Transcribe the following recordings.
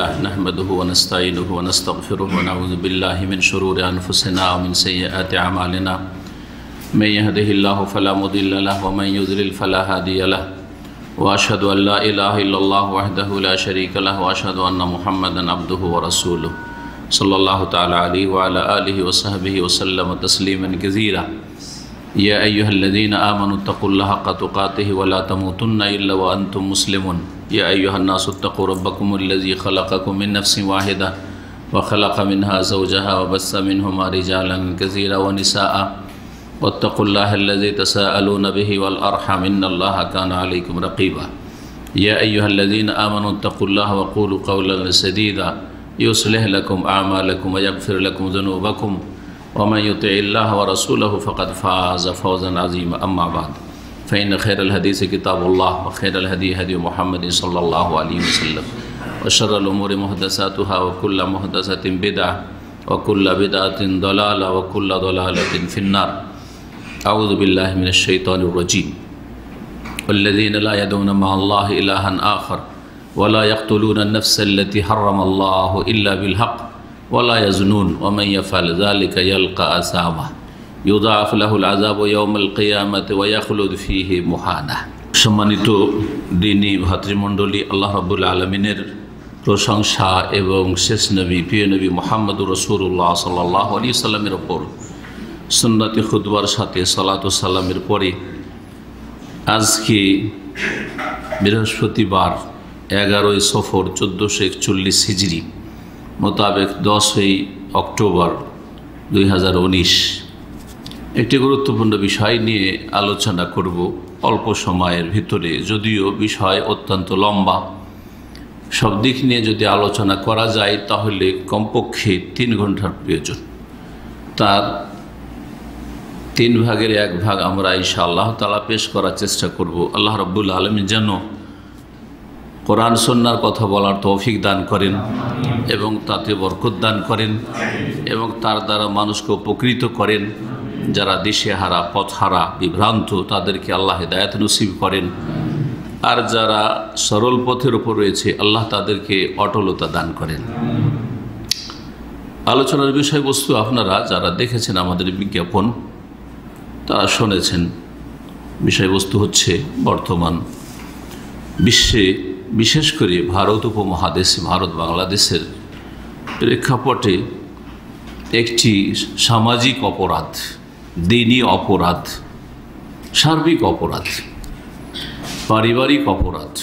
لله نحمده ونستعينه ونستغفره ونعوذ بالله من شرور أنفسنا ومن سيئات أعمالنا من يهده الله فلا مضل له ومن يضلل فلا هادي له وأشهد أن لا إله إلا الله وحده لا شريك له وأشهد أن محمدا عبده ورسوله صلى الله تعالى عليه وعلى آله وصحبه وسلم تسليما كثيرا يا أيها الذين آمنوا اتقوا الله حق تقاته ولا تموتن إلا وأنتم مسلمون يا أيها الناس اتقوا ربكم الذي خلقكم من نفس واحدة وخلق منها زوجها وبث منهما رجالا كثيرا ونساء واتقوا الله الذي تساءلون به والأرحم إن الله كان عليكم رقيبا يا أيها الذين آمنوا اتقوا الله وقولوا قولا سديدا يصلح لكم أعمالكم ويغفر لكم ذنوبكم ومن يطع الله ورسوله فقد فاز فوزا عظيما أما بعد فإن خير الحديث كتاب الله وخير الهدي هدي محمد صلى الله عليه وسلم وشر الأمور محدثاتها وكل محدثة بدعة وكل بدعة ضلالة وكل ضلالة في النار أعوذ بالله من الشيطان الرجيم والذين لا يدعون مع الله إلها آخر ولا يقتلون النفس التي حرم الله إلا بالحق ولا يزنون ومن يفعل ذلك يلقى أثاما يضاعف له العذاب يوم القيامة ويخلد فيه مهانا সম্মানিত দিনী ভাতৃমণ্ডলী, আল্লাহ রাব্বুল আলামিনের প্রশংসা এবং শেষ নবী প্রিয় নবী মুহাম্মদুর রাসূলুল্লাহ সাল্লাল্লাহু আলাইহি ওয়াসাল্লামের ওপর সুন্নতি খুতবার সাথে সালাত ও সালামের পরে আজকে বৃহস্পতিবার 11ই সফর 1441 হিজরি মোতাবেক 10ই অক্টোবর 2019 একটি গুরুত্বপূর্ণ বিষয় নিয়ে আলোচনা করব অল্প সময়ের ভিতরে। যদিও বিষয় অত্যন্ত লম্বা, সব দিক নিয়ে যদি আলোচনা করা যায় তাহলে কমপক্ষে 3 ঘন্টার প্রয়োজন। তার 3 ভাগের 1 ভাগ আমরা ইনশাআল্লাহ তাআলা পেশ করার চেষ্টা করব। আল্লাহ রাব্বুল আলামিন যেন কোরআন সুন্নাহর কথা বলার তৌফিক দান করেন এবং তাতে বরকত দান করেন এবং তার দ্বারা মানুষকে উপকৃত করেন। যারা দিশেহারা, পথহারা, বিভ্রান্ত তাদেরকে আল্লাহ হিদায়াত নসিব করেন, আর যারা সরল পথের উপর রয়েছে আল্লাহ তাদেরকে অটলতা দান করেন। আলোচনার বিষয়বস্তু আপনারা যারা দেখেছেন আমাদের বিজ্ঞাপন তারা শুনেছেন। বিষয়বস্তু হচ্ছে বর্তমান বিশ্বে, বিশেষ করে ভারত উপমহাদেশ, ভারত বাংলাদেশের প্রেক্ষাপটে একটি সামাজিক অপরাধ, দিনী অপরাধ, সার্বিক অপরাধ, পারিবারিক অপরাধ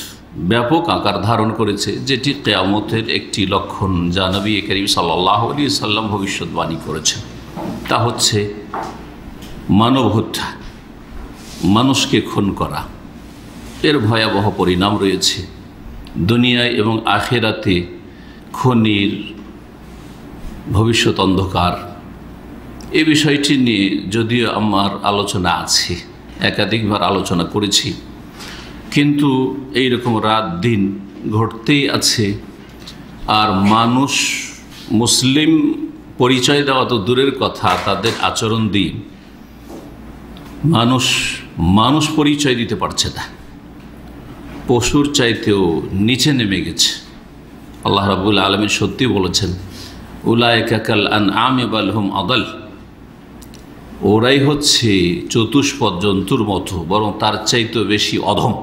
ব্যাপক আকার ধারণ করেছে, যেটি কিয়ামতের একটি লক্ষণ যা নবী করিম সাল্লাল্লাহু আলাইহি ওয়াসাল্লাম ভবিষ্যৎবাণী করেছেন। তা হচ্ছে মানব হত্যা, মানুষকে খুন করা। এর ভয়াবহ পরিণাম রয়েছে দুনিয়ায় এবং আখিরাতে। খুনির ভবিষ্যৎ অন্ধকার। এই বিষয়টি নিয়ে যদিও আমার আলোচনা আছে, একাধিকবার আলোচনা করেছি, কিন্তু এই রকম রাত দিন ঘটতেই আছে। আর মানুষ মুসলিম পরিচয় দেওয়া তো দূরের কথা, তাদের আচরণ দিয়ে মানুষ পরিচয় দিতে পারছে না, পশুর চাইতেও নিচে নেমে গেছে। আল্লাহ রাব্বুল আলামিন সত্যি বলেছেন, উলাইকা কাল আনআমি বাল হুম আদাল। ওরাই হচ্ছে চতুষ্পদ জন্তুর মতো, বরং তার চাইতেও বেশি অধম।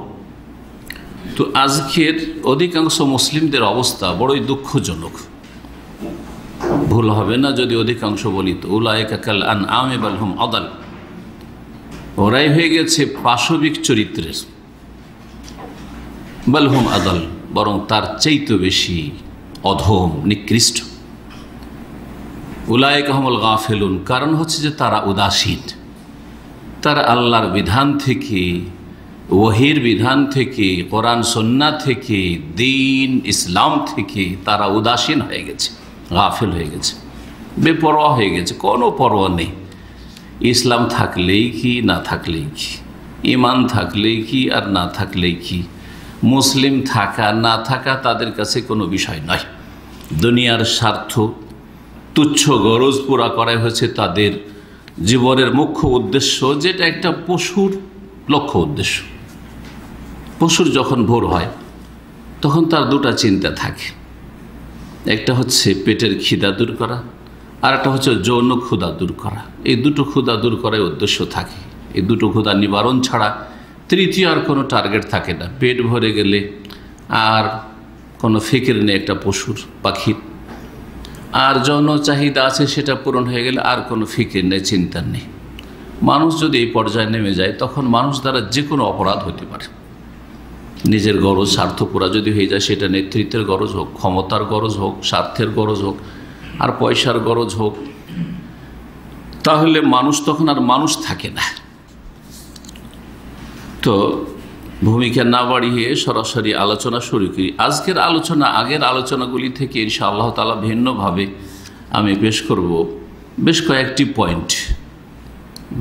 তো আজকের অধিকাংশ মুসলিমদের অবস্থা বড়ই দুঃখজনক। ভুল হবে না যদি অধিকাংশ বলি তো উলাইকা কাল আনআমি বাল হুম আদাল। ওরাই হয়ে গেছে পাশবিক চরিত্রের, বাল হুম আদাল, বরং তার চাইতেও বেশি অধম, নিকৃষ্ট। উলাইকা হুমুল গাফিলুন, কারণ হচ্ছে যে তারা উদাসীন। তারা আল্লাহর বিধান থেকে, ওহীর বিধান থেকে, কোরআন সুন্নাহ থেকে, দ্বীন ইসলাম থেকে তারা উদাসীন হয়ে গেছে, গাফিল হয়ে গেছে, বেপরোয়া হয়ে গেছে। কোনো পরোয়া নেই। ইসলাম থাকলেই কি, না থাকলেই কি, ঈমান থাকলেই কি আর না থাকলেই কি, মুসলিম থাকা না থাকা তাদের কাছে কোনো বিষয় নয়। দুনিয়ার স্বার্থ, তুচ্ছ গরজ পুরা করা হয়েছে তাদের জীবনের মুখ্য উদ্দেশ্য, যেটা একটা পশুর লক্ষ্য উদ্দেশ্য। পশুর যখন ভোর হয় তখন তার দুটা চিন্তা থাকে। একটা হচ্ছে পেটের খিদা দূর করা, আর একটা হচ্ছে যৌন ক্ষুধা দূর করা। এই দুটো ক্ষুধা দূর করার উদ্দেশ্য থাকে। এই দুটো ক্ষুধা নিবারণ ছাড়া তৃতীয় আর কোনো টার্গেট থাকে না। পেট ভরে গেলে আর কোনো ফিকির নেই একটা পশুর, পাখির। আর যৌন চাহিদা আছে, সেটা পূরণ হয়ে গেলে আর কোনো ফিকির নেই, চিন্তা নেই। মানুষ যদি এই পর্যায়ে নেমে যায়, তখন মানুষ দ্বারা যে কোনো অপরাধ হতে পারে। নিজের গরজ স্বার্থ পুরা যদি হয়ে যায়, সেটা নেতৃত্বের গরজ হোক, ক্ষমতার গরজ হোক, স্বার্থের গরজ হোক, আর পয়সার গরজ হোক, তাহলে মানুষ তখন আর মানুষ থাকে না। তো ভূমিকা না বাড়িয়ে সরাসরি আলোচনা শুরু করি। আজকের আলোচনা আগের আলোচনাগুলি থেকে ইনশাআল্লাহ তাআলা ভিন্নভাবে আমি পেশ করব বেশ কয়েকটি পয়েন্ট,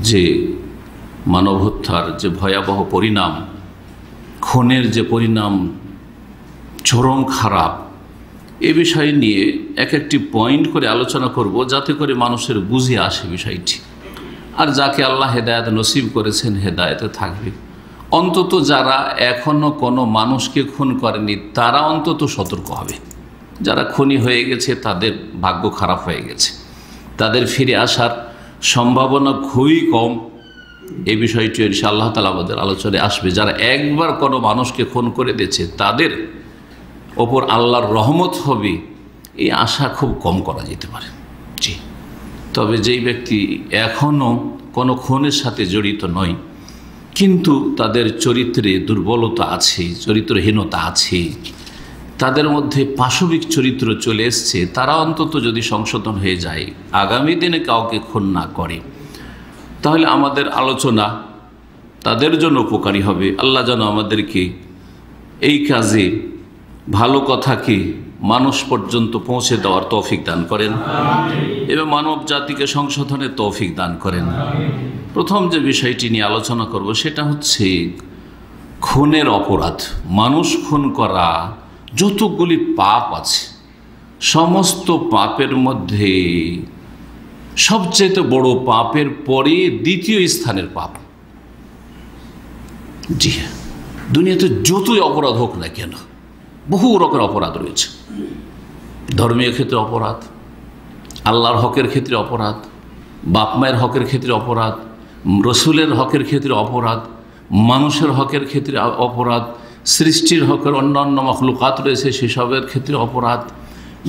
যে মানব হত্যার যে ভয়াবহ পরিণাম, খুনের যে পরিণাম চরম খারাপ, এ বিষয় নিয়ে এক একটি পয়েন্ট করে আলোচনা করব, যাতে করে মানুষের বুঝে আসে বিষয়টি। আর যাকে আল্লাহ হেদায়েত নসিব করেছেন, হেদায়েতে থাকবে। অন্তত যারা এখনও কোনো মানুষকে খুন করেনি, তারা অন্তত সতর্ক হবে। যারা খুনি হয়ে গেছে, তাদের ভাগ্য খারাপ হয়ে গেছে, তাদের ফিরে আসার সম্ভাবনা খুবই কম। এই বিষয়টি ইনশাআল্লাহ তাআলা আমাদের আলোচনায় আসবে। যারা একবার কোনো মানুষকে খুন করে দিয়েছে, তাদের ওপর আল্লাহর রহমত হবে, এই আশা খুব কম করা যেতে পারে। জি, তবে যেই ব্যক্তি এখনও কোনো খুনের সাথে জড়িত নয়, কিন্তু তাদের চরিত্রে দুর্বলতা আছে, চরিত্রহীনতা আছে, তাদের মধ্যে পাশবিক চরিত্র চলে এসছে, তারা অন্তত যদি সংশোধন হয়ে যায়, আগামী দিনে কাউকে খুন না করে, তাহলে আমাদের আলোচনা তাদের জন্য উপকারী হবে। আল্লাহ যেন আমাদেরকে এই কাজে ভালো কথাকে মানুষ পর্যন্ত পৌঁছে দেওয়ার তৌফিক দান করেন এবং মানব জাতিকে সংশোধনের তৌফিক দান করেন। প্রথম যে বিষয়টি নিয়ে আলোচনা করব, সেটা হচ্ছে খুনের অপরাধ। মানুষ খুন করা যতগুলি পাপ আছে, সমস্ত পাপের মধ্যে সবচেয়ে বড় পাপের পরে দ্বিতীয় স্থানের পাপ। জি হ্যাঁ, দুনিয়াতে যতই অপরাধ হোক না কেন, বহু রকমের অপরাধ রয়েছে। ধর্মীয় ক্ষেত্রে অপরাধ, আল্লাহর হকের ক্ষেত্রে অপরাধ, বাপ মায়ের হকের ক্ষেত্রে অপরাধ, রসুলের হকের ক্ষেত্রে অপরাধ, মানুষের হকের ক্ষেত্রে অপরাধ, সৃষ্টির হকের অন্যান্য মখলুকাত রয়েছে সেসবের ক্ষেত্রে অপরাধ,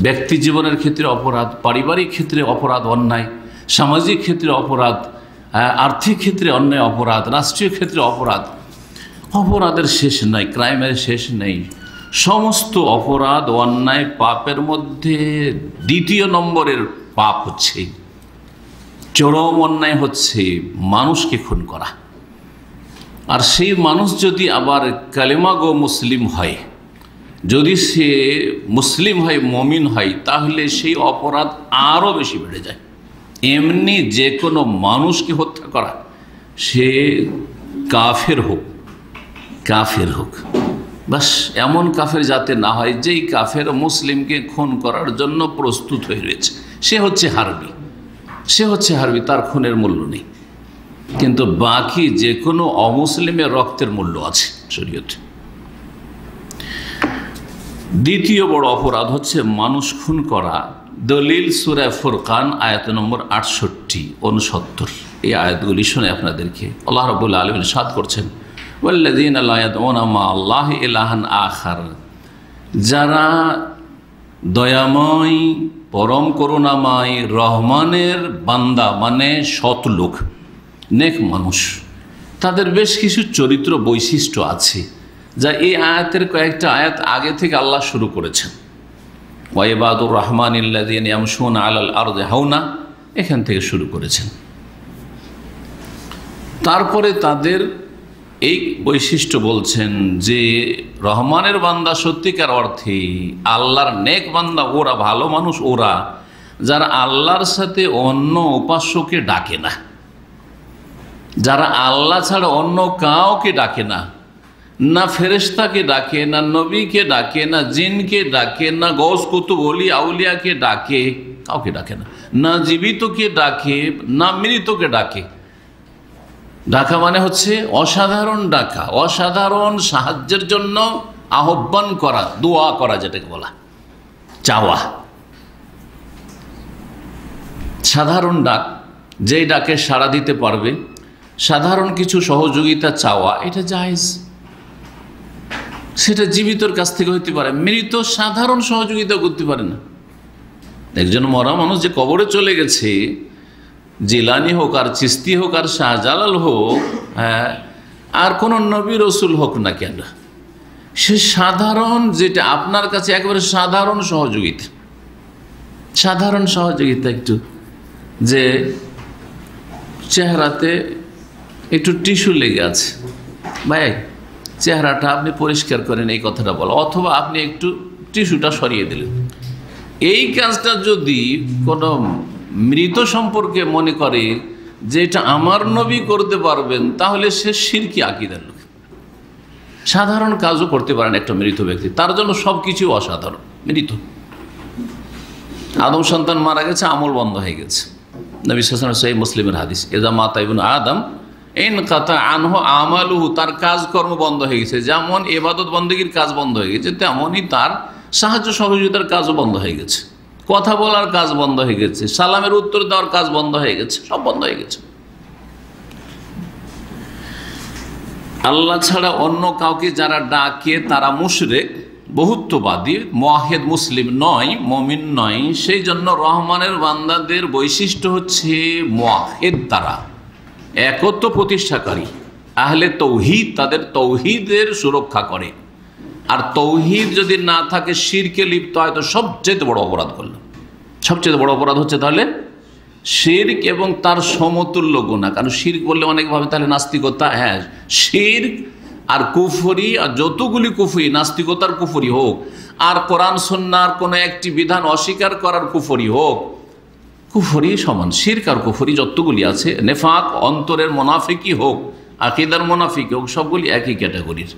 ব্যক্তি জীবনের ক্ষেত্রে অপরাধ, পারিবারিক ক্ষেত্রে অপরাধ অন্যায়, সামাজিক ক্ষেত্রে অপরাধ, আর্থিক ক্ষেত্রে অন্যায় অপরাধ, রাষ্ট্রীয় ক্ষেত্রে অপরাধ। অপরাধের শেষ নাই, ক্রাইমের শেষ নেই। সমস্ত অপরাধ অন্যায় পাপের মধ্যে দ্বিতীয় নম্বরের পাপ হচ্ছে, চরম অন্যায় হচ্ছে মানুষকে খুন করা। আর সেই মানুষ যদি আবার কালেমা গো মুসলিম হয়, যদি সে মুসলিম হয়, মমিন হয়, তাহলে সেই অপরাধ আরও বেশি বেড়ে যায়। এমনি যে কোনো মানুষকে হত্যা করা, সে কাফের হোক, কাফের হোক, বাস এমন কাফের যাতে না হয় যেই কাফের মুসলিমকে খুন করার জন্য প্রস্তুত হয়ে রয়েছে, সে হচ্ছে হারবি, সে হচ্ছে হারবি, তার খুনের মূল্য নেই। কিন্তু বাকি যে কোনো অমুসলিমের রক্তের মূল্য আছে শরীয়তে। দ্বিতীয় বড় অপরাধ হচ্ছে মানুষ খুন করা। দলিল সূরা ফুরকান আয়াত নম্বর 68-69, এই আয়াতগুলি শুনে আপনাদেরকে আল্লাহ রাব্বুল আলামিন ইরশাদ করছেন, ওয়াল্লাযীনা লা ইয়াদউনা মা আল্লাহি ইলাহান আখার, যারা দয়াময়, পরম করুণাময় রহমানের বান্দা, মানে সৎ লোক, নেক মানুষ, তাদের বেশ কিছু চরিত্র বৈশিষ্ট্য আছে, যা এই আয়াতের কয়েকটা আয়াত আগে থেকে আল্লাহ শুরু করেছেন। ওয়াইবাদুর রহমানিল্লাযীনা ইয়ামশুনা আলাল আরদি হাওনা, এখান থেকে শুরু করেছেন। তারপরে তাদের এই বৈশিষ্ট্য বলছেন যে রহমানের বান্দা সত্যিকার অর্থে আল্লাহর নেক বান্দা, ওরা ভালো মানুষ, ওরা যারা আল্লাহর সাথে অন্য উপাস্যকে ডাকে না, যারা আল্লাহ ছাড়া অন্য কাউকে ডাকে না, না ফেরেশতাকে ডাকে, না নবীকে ডাকে, না জিনকে ডাকে, না গৌস কুতুব ওলি আউলিয়াকে ডাকে, কাউকে ডাকে না, না জীবিতকে ডাকে, না মৃতকে ডাকে। ডাকা মানে হচ্ছে অসাধারণ ডাকা, অসাধারণ সাহায্যের জন্য আহ্বান করা, দোয়া করা, যেটাকে বলা চাওয়া। সাধারণ ডাক, যেই ডাকে সাড়া দিতে পারবে, সাধারণ কিছু সহযোগিতা চাওয়া, এটা জায়েজ। সেটা জীবিতর কাছ থেকে হইতে পারে, মৃত সাধারণ সহযোগিতা করতে পারে না। একজন মরা মানুষ যে কবরে চলে গেছে, জিলানি হোক আর চিস্তি হোক আর শাহজালাল হোক, হ্যাঁ, আর কোন নবী রসুল হোক না কেন, সে সাধারণ, যেটা আপনার কাছে একেবারে সাধারণ সহযোগিতা, সাধারণ সহযোগিতা, একটু যে চেহারাতে একটু টিস্যু লেগে আছে, ভাই চেহারাটা আপনি পরিষ্কার করেন, এই কথাটা বলো, অথবা আপনি একটু টিস্যুটা সরিয়ে দিলেন। এই কাজটা যদি কোনো মৃত সম্পর্কে মনে করে যে এটা আমার নবী করতে পারবেন, তাহলে সে শিরকি আকীদার লোক। সাধারণ কাজও করতে পারেন একটা মৃত ব্যক্তি, তার জন্য সব কিছু অসাধারণ। মৃত আদম সন্তান মারা গেছে, আমল বন্ধ হয়ে গেছে। নবী সাল্লাল্লাহু আলাইহি ওয়াসাল্লাম সহিহ মুসলিমের হাদিস, ইযা মাতা ইবনু আদম ইনকাতা আনহু আমালুহু, তার কাজকর্ম বন্ধ হয়ে গেছে। যেমন ইবাদত বন্দেগীর কাজ বন্ধ হয়ে গেছে, তেমনই তার সাহায্য সহযোগিতার কাজও বন্ধ হয়ে গেছে, কথা বলার কাজ বন্ধ হয়ে গেছে, সালামের উত্তর দেওয়ার কাজ বন্ধ হয়ে গেছে, সব বন্ধ হয়ে গেছে। আল্লাহ ছাড়া অন্য কাউকে যারা ডাকে তারা মুশরিক, বহুত্ববাদী, মুওয়াহিদ মুসলিম নয়, মুমিন নয়। সেই জন্য রহমানের বান্দাদের বৈশিষ্ট্য হচ্ছে মুওয়াহিদ, তারা একত্ব প্রতিষ্ঠাকারী, আহলে তৌহিদ, তাদের তৌহিদের সুরক্ষা করে। আর তৌহিদ যদি না থাকে, শিরকে লিপ্ত হয়, তো সবচেয়ে বড় অপরাধ করলাম। সবচেয়ে বড় অপরাধ হচ্ছে তাহলে শিরক এবং তার সমতুল্য গুনাহ। কারণ শিরক বললে অনেকভাবে তাহলে নাস্তিকতা, হ্যাঁ, শিরক আর কুফরি, আর যতগুলি কুফরি, নাস্তিকতার কুফরি হোক, আর কোরআন সুন্নাহর কোনো একটি বিধান অস্বীকার করার কুফরি হোক, কুফরি সমান। শিরক আর কুফরি যতগুলি আছে, নেফাক অন্তরের মুনাফিকি হোক, আকীদার মুনাফিকি হোক, সবগুলি একই ক্যাটাগরির।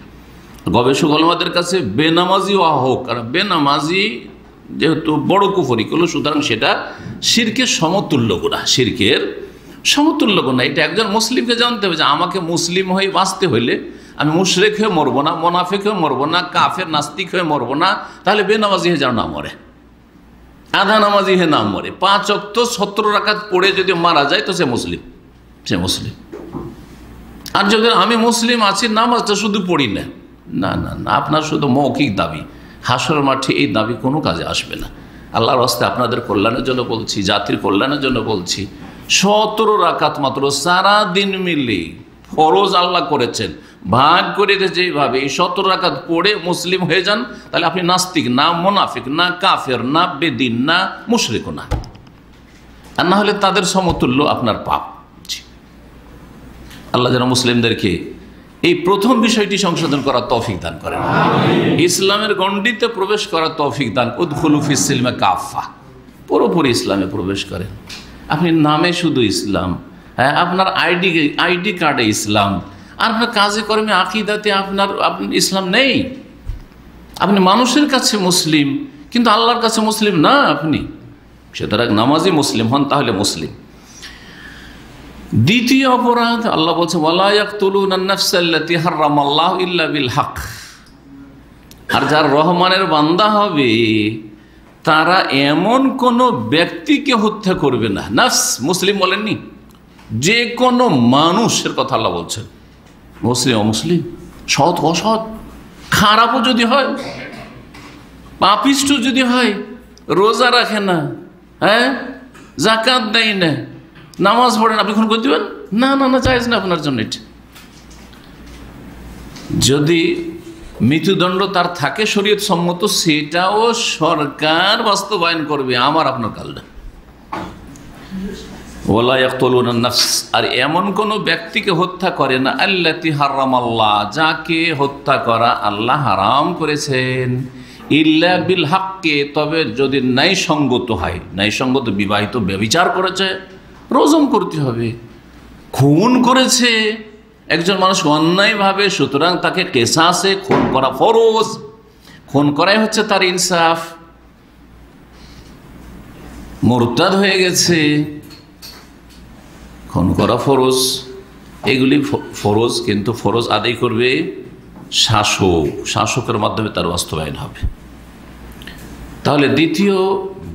গবেষক ওলামাদের কাছে বেনামাজি হোক, কারণ বেনামাজি যেহেতু বড় কুফরি করলো, সুতরাং সেটা শিরকের সমতুল্য গুনাহ, শিরকের সমতুল্য গুনাহ। এটা একজন মুসলিমকে জানতে হবে যে আমাকে মুসলিম হয়ে বাঁচতে হইলে আমি মুশরিক হয়ে মরবো না, মুনাফিক হয়ে মরবো না, কাফের নাস্তিক হয়ে মরবো না। তাহলে বেনামাজি হয়ে যেন না মরে, আধা নামাজি হয়ে না মরে, 5 ওয়াক্ত 17 রাকাত পড়ে যদি মারা যায়, তো সে মুসলিম, সে মুসলিম। আর যদি আমি মুসলিম আছি, নামাজটা শুধু পড়ি না, না না না, আপনার শুধু মৌখিক দাবি, হাসর মাঠে এই দাবি কোনো কাজে আসবে না। আল্লাহর রাস্তায় আপনাদের কল্যাণের জন্য বলছি, জাতির কল্যাণের জন্য বলছি, 17 রাকাত মাত্র সারা দিন মিলে ফরজ আল্লাহ করেছেন, ভাগ করে যেভাবে এই 17 রাকাত পড়ে মুসলিম হয়ে যান, তাহলে আপনি নাস্তিক না, মুনাফিক না, কাফের না, বেদিন না, মুশরিক না। আর না হলে তাদের সমতুল্য আপনার পাপ। আল্লাহ যেন মুসলিমদেরকে এই প্রথম বিষয়টি সংশোধন করার তৌফিক দান করেন, ইসলামের গণ্ডিতে প্রবেশ করার তৌফিক দান। উদখুলু ফিস সিলমে কাফা, পুরোপুরি ইসলামে প্রবেশ করেন। আপনি নামে শুধু ইসলাম, হ্যাঁ, আপনার আইডি কার্ডে ইসলাম, আর আপনার কাজে কর্মে আকীদাতে আপনার ইসলাম নেই। আপনি মানুষের কাছে মুসলিম, কিন্তু আল্লাহর কাছে মুসলিম না আপনি। সুতরাং নামাজি মুসলিম হন, তাহলে মুসলিম। দ্বিতীয় অপরাধ আল্লাহ বলছে, ওয়ালা ইয়াকতুলুনান নাফসাল্লাতী হারামাল্লাহু ইল্লা বিল হক। আর যার রহমানের বান্দা হবে, তারা এমন কোন ব্যক্তিকে হত্যা করবে না। নাফস মুসলিম বলেননি, যে কোনো মানুষের কথা আল্লাহ বলছেন, মুসলিম অমুসলিম, সৎ অসৎ, খারাপও যদি হয়, পাপিষ্ঠ যদি হয়, রোজা রাখে না, হ্যাঁ, যাকাত দেয় না, নামাজ পড়েন, আপনি খুন করে দিবেন? না না না, জায়েজ না আপনার জন্য এটা। যদি মৃত্যুদণ্ড তার থাকে শরীয়ত সম্মত, সেটাও সরকার বাস্তবায়ন করবে, আমার আপনার কাল না। ওয়ালা ইয়াকতুলুনান নাফস, আর এমন কোন ব্যক্তিকে হত্যা করে না, আল্লাতী হারামাল্লাহ, যাকে হত্যা করা আল্লাহ হারাম করেছেন, ইল্লা বিল হককে, তবে যদি ন্যায়সঙ্গত হয়। ন্যায়সঙ্গত, বিবাহিত ব্যভিচার করেছে, রজম করতে হবে। খুন করেছে একজন মানুষ অন্যায়ভাবে, সুতরাং তাকে কিসাসে খুন করা ফরজ। খুন করাই হচ্ছে তার ইনসাফ। মুরতাদ হয়ে গেছে, খুন করা ফরজ, এগুলি ফরজ, কিন্তু ফরজ আদায় করবে শাসক, শাসকের মাধ্যমে তার বাস্তবায়ন হবে। তাহলে দ্বিতীয়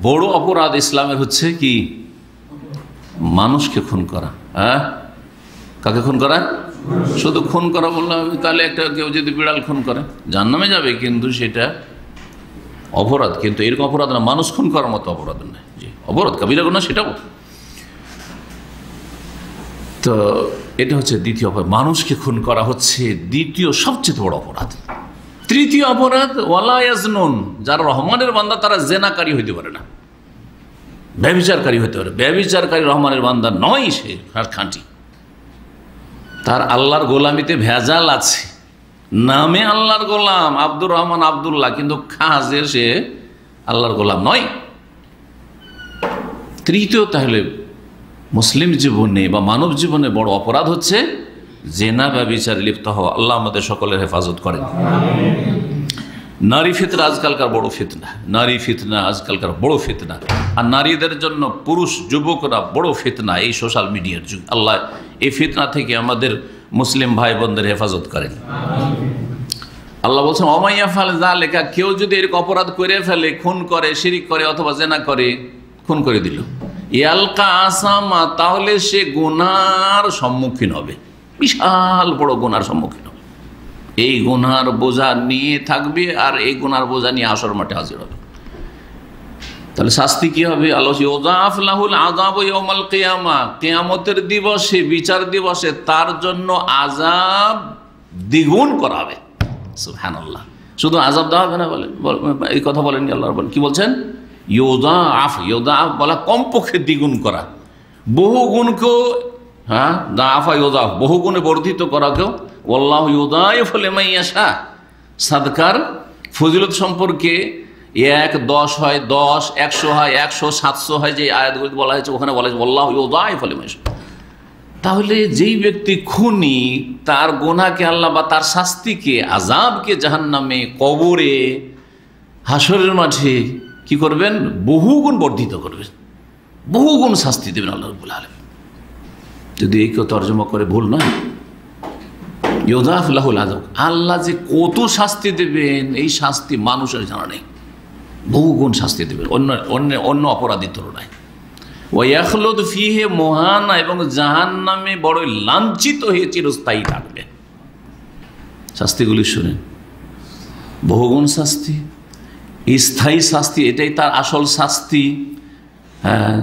বড় অপরাধ ইসলামের হচ্ছে কি? মানুষকে খুন করা। হ্যাঁ, কাকে খুন করা? শুধু খুন করা বললাম আমি, তাহলে একটা কেউ যদি বিড়াল খুন করে জাহান্নামে যাবে, কিন্তু সেটা অপরাধ, কিন্তু এরকম অপরাধ না, মানুষ খুন করার মতো অপরাধ নয়। জি, অপরাধ কাবিরা গুনাহ সেটাও। তো এটা হচ্ছে দ্বিতীয় অপরাধ, মানুষকে খুন করা হচ্ছে দ্বিতীয় সবচেয়ে বড় অপরাধ। তৃতীয় অপরাধ ওয়ালা ইয়াজনুন, যারা রহমানের বান্দা তারা জেনাকারী হইতে পারে না, ব্যভিচারকারী হতে পারে। ব্যভিচারকারী রহমানের বান্দা নয়, সে খাঁটি, তার আল্লাহর গোলামিতে ভেজাল আছে। নামে আল্লাহর গোলাম আব্দুর রহমান আব্দুল্লাহ, কিন্তু কাজে সে আল্লাহর গোলাম নয়। তৃতীয়, তাহলে মুসলিম জীবনে বা মানব জীবনে বড় অপরাধ হচ্ছে জেনা ব্যভিচারে লিপ্ত হওয়া। আল্লাহ আমাদের সকলের হেফাজত করেন। নারী ফিতনা আজকালকার বড় ফিতনা, নারী ফিতনা আজকালকার বড় ফিতনা, আর নারীদের জন্য পুরুষ যুবকরা বড় ফিতনা এই সোশ্যাল মিডিয়ার যুগ। আল্লাহ এই ফিতনা থেকে আমাদের মুসলিম ভাই বোনদের হেফাজত করেন। আল্লাহ বলছেন ওমাইয়া ফাল যালিকা, কেউ যদি এরকম অপরাধ করে ফেলে, খুন করে, শিরিক করে অথবা জেনা করে, খুন করে দিল, ইয়ালকা আসামা, তাহলে সে গুনার সম্মুখীন হবে, বিশাল বড় গুনার সম্মুখীন হবে। এই গুনার বোঝা নিয়ে থাকবে, আর এই গুনার বোঝা নিয়ে হাসর মাঠে হাজির হবে। তাহলে শাস্তি কি হবে? আল্লাহ ইউযাফ লাহুল আযাবু ইয়াউমাল কিয়ামা, কিয়ামতের দিবসে, বিচার দিবসে তার জন্য আযাব দ্বিগুণ করা হবে। সুবহানাল্লাহ, শুধু আযাব দেওয়া হবে না, বলেন এই কথা বলেননি আল্লাহ রাব্বুল, কি বলছেন? ইউযাফ, ইউযাফ বলা কমপক্ষে দ্বিগুণ করা, বহু গুণকেও, হ্যাঁ, দাফা ইউযাফ বহু গুণে বর্ধিত করাকেও। ওয়াল্লাহু ইউযাইফু লিমান ইয়াশা, সাদকার ফজিলত সম্পর্কে 1, 10 হয় 10, 100 হয় 100, 700 হয়, যে আয়াতগুলো বলা হয়েছে ওখানে বলা হয়েছে ওয়াল্লাহু ইউযাইফু লিমান ইয়াশা। তাহলে যেই ব্যক্তি খুনি, তার গুনাহকে আল্লাহ বা তার শাস্তিকে, আযাবকে জাহান্নামে, কবরে, হাসরের মাঠে কি করবেন? বহুগুণ বর্ধিত করবেন, বহুগুণ শাস্তি দেবেন আল্লাহ রাব্বুল আলামিন। যদি এই কেউ তর্জমা করে ভুল নয়, ইউযাফ লাহুল আযাব, আল্লাহ যে কত শাস্তি দেবেন এই শাস্তি মানুষের জানা নেই, বহুগুণ শাস্তি দেবেন অন্য অপরাধীর তুলনায়। ওয়াখলুদ ফিহি মুহানা, এবং জাহান্নামে বড় লাঞ্ছিত হয়ে চিরস্থায়ী থাকবে। শাস্তিগুলি শুনেন, বহুগুণ শাস্তি, স্থায়ী শাস্তি, এটাই তার আসল শাস্তি। হ্যাঁ,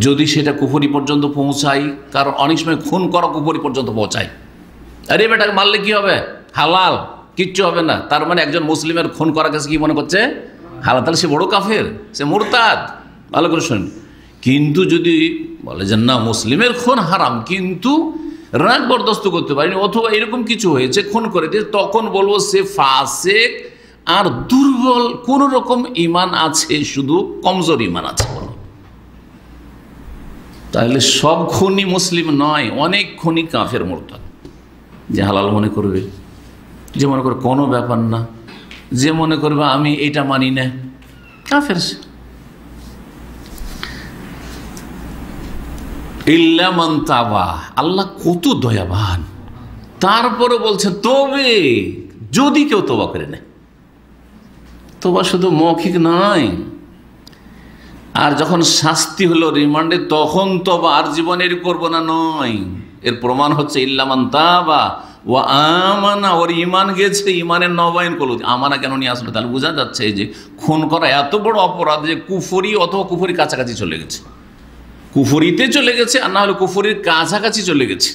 যদি সেটা কুফরি পর্যন্ত পৌঁছায়, কারণ অনেক সময় খুন করা কুফরি পর্যন্ত পৌঁছায়। আরে বেটাকে মারলে কি হবে? হালাল, কিচ্ছু হবে না। তার মানে একজন মুসলিমের খুন করা কাছে কি মনে করছে? হালাল, তাহলে সে বড় কাফের, সে মুরতাদ। ভালো করে শুনুন, কিন্তু যদি বলে যে না মুসলিমের খুন হারাম, কিন্তু রাগ বরদাস্ত করতে পারেনি, অথবা এরকম কিছু হয়েছে খুন করে দিয়ে, তখন বলবো সে ফাসিক আর দুর্বল, কোন রকম ইমান আছে, শুধু কমজোর ইমান আছে। তাহলে সব খুনি মুসলিম নয়, অনেক খুনি কাফের মুরতাদ। যে হালাল মনে করবে, যে মনে করে কোনো ব্যাপার না, যে মনে করবে আমি এটা মানি না, কাফের। ইল্লা মান তাবা, আল্লাহ কত দয়াবান, তারপরে বলছে তবে যদি কেউ তওবা করে নেয়। তওবা শুধু মৌখিক নয়, আর যখন শাস্তি হলো রিমান্ডে, তখন তওবা আর জীবনের করব না নয়। এর প্রমাণ হচ্ছে ইল্লা মান তাবা ওয়া আমানা, ওর ইমান গেছে, ইমানের নবায়ন করলো। আমানা কেন নিয়ে আসলো? তাহলে বোঝা যাচ্ছে যে খুন করা এত বড় অপরাধ যে কুফরি অথবা কুফরি কাছাকাছি চলে গেছে, কুফরিতে চলে গেছে, আর না হলে কুফরির কাছাকাছি চলে গেছে।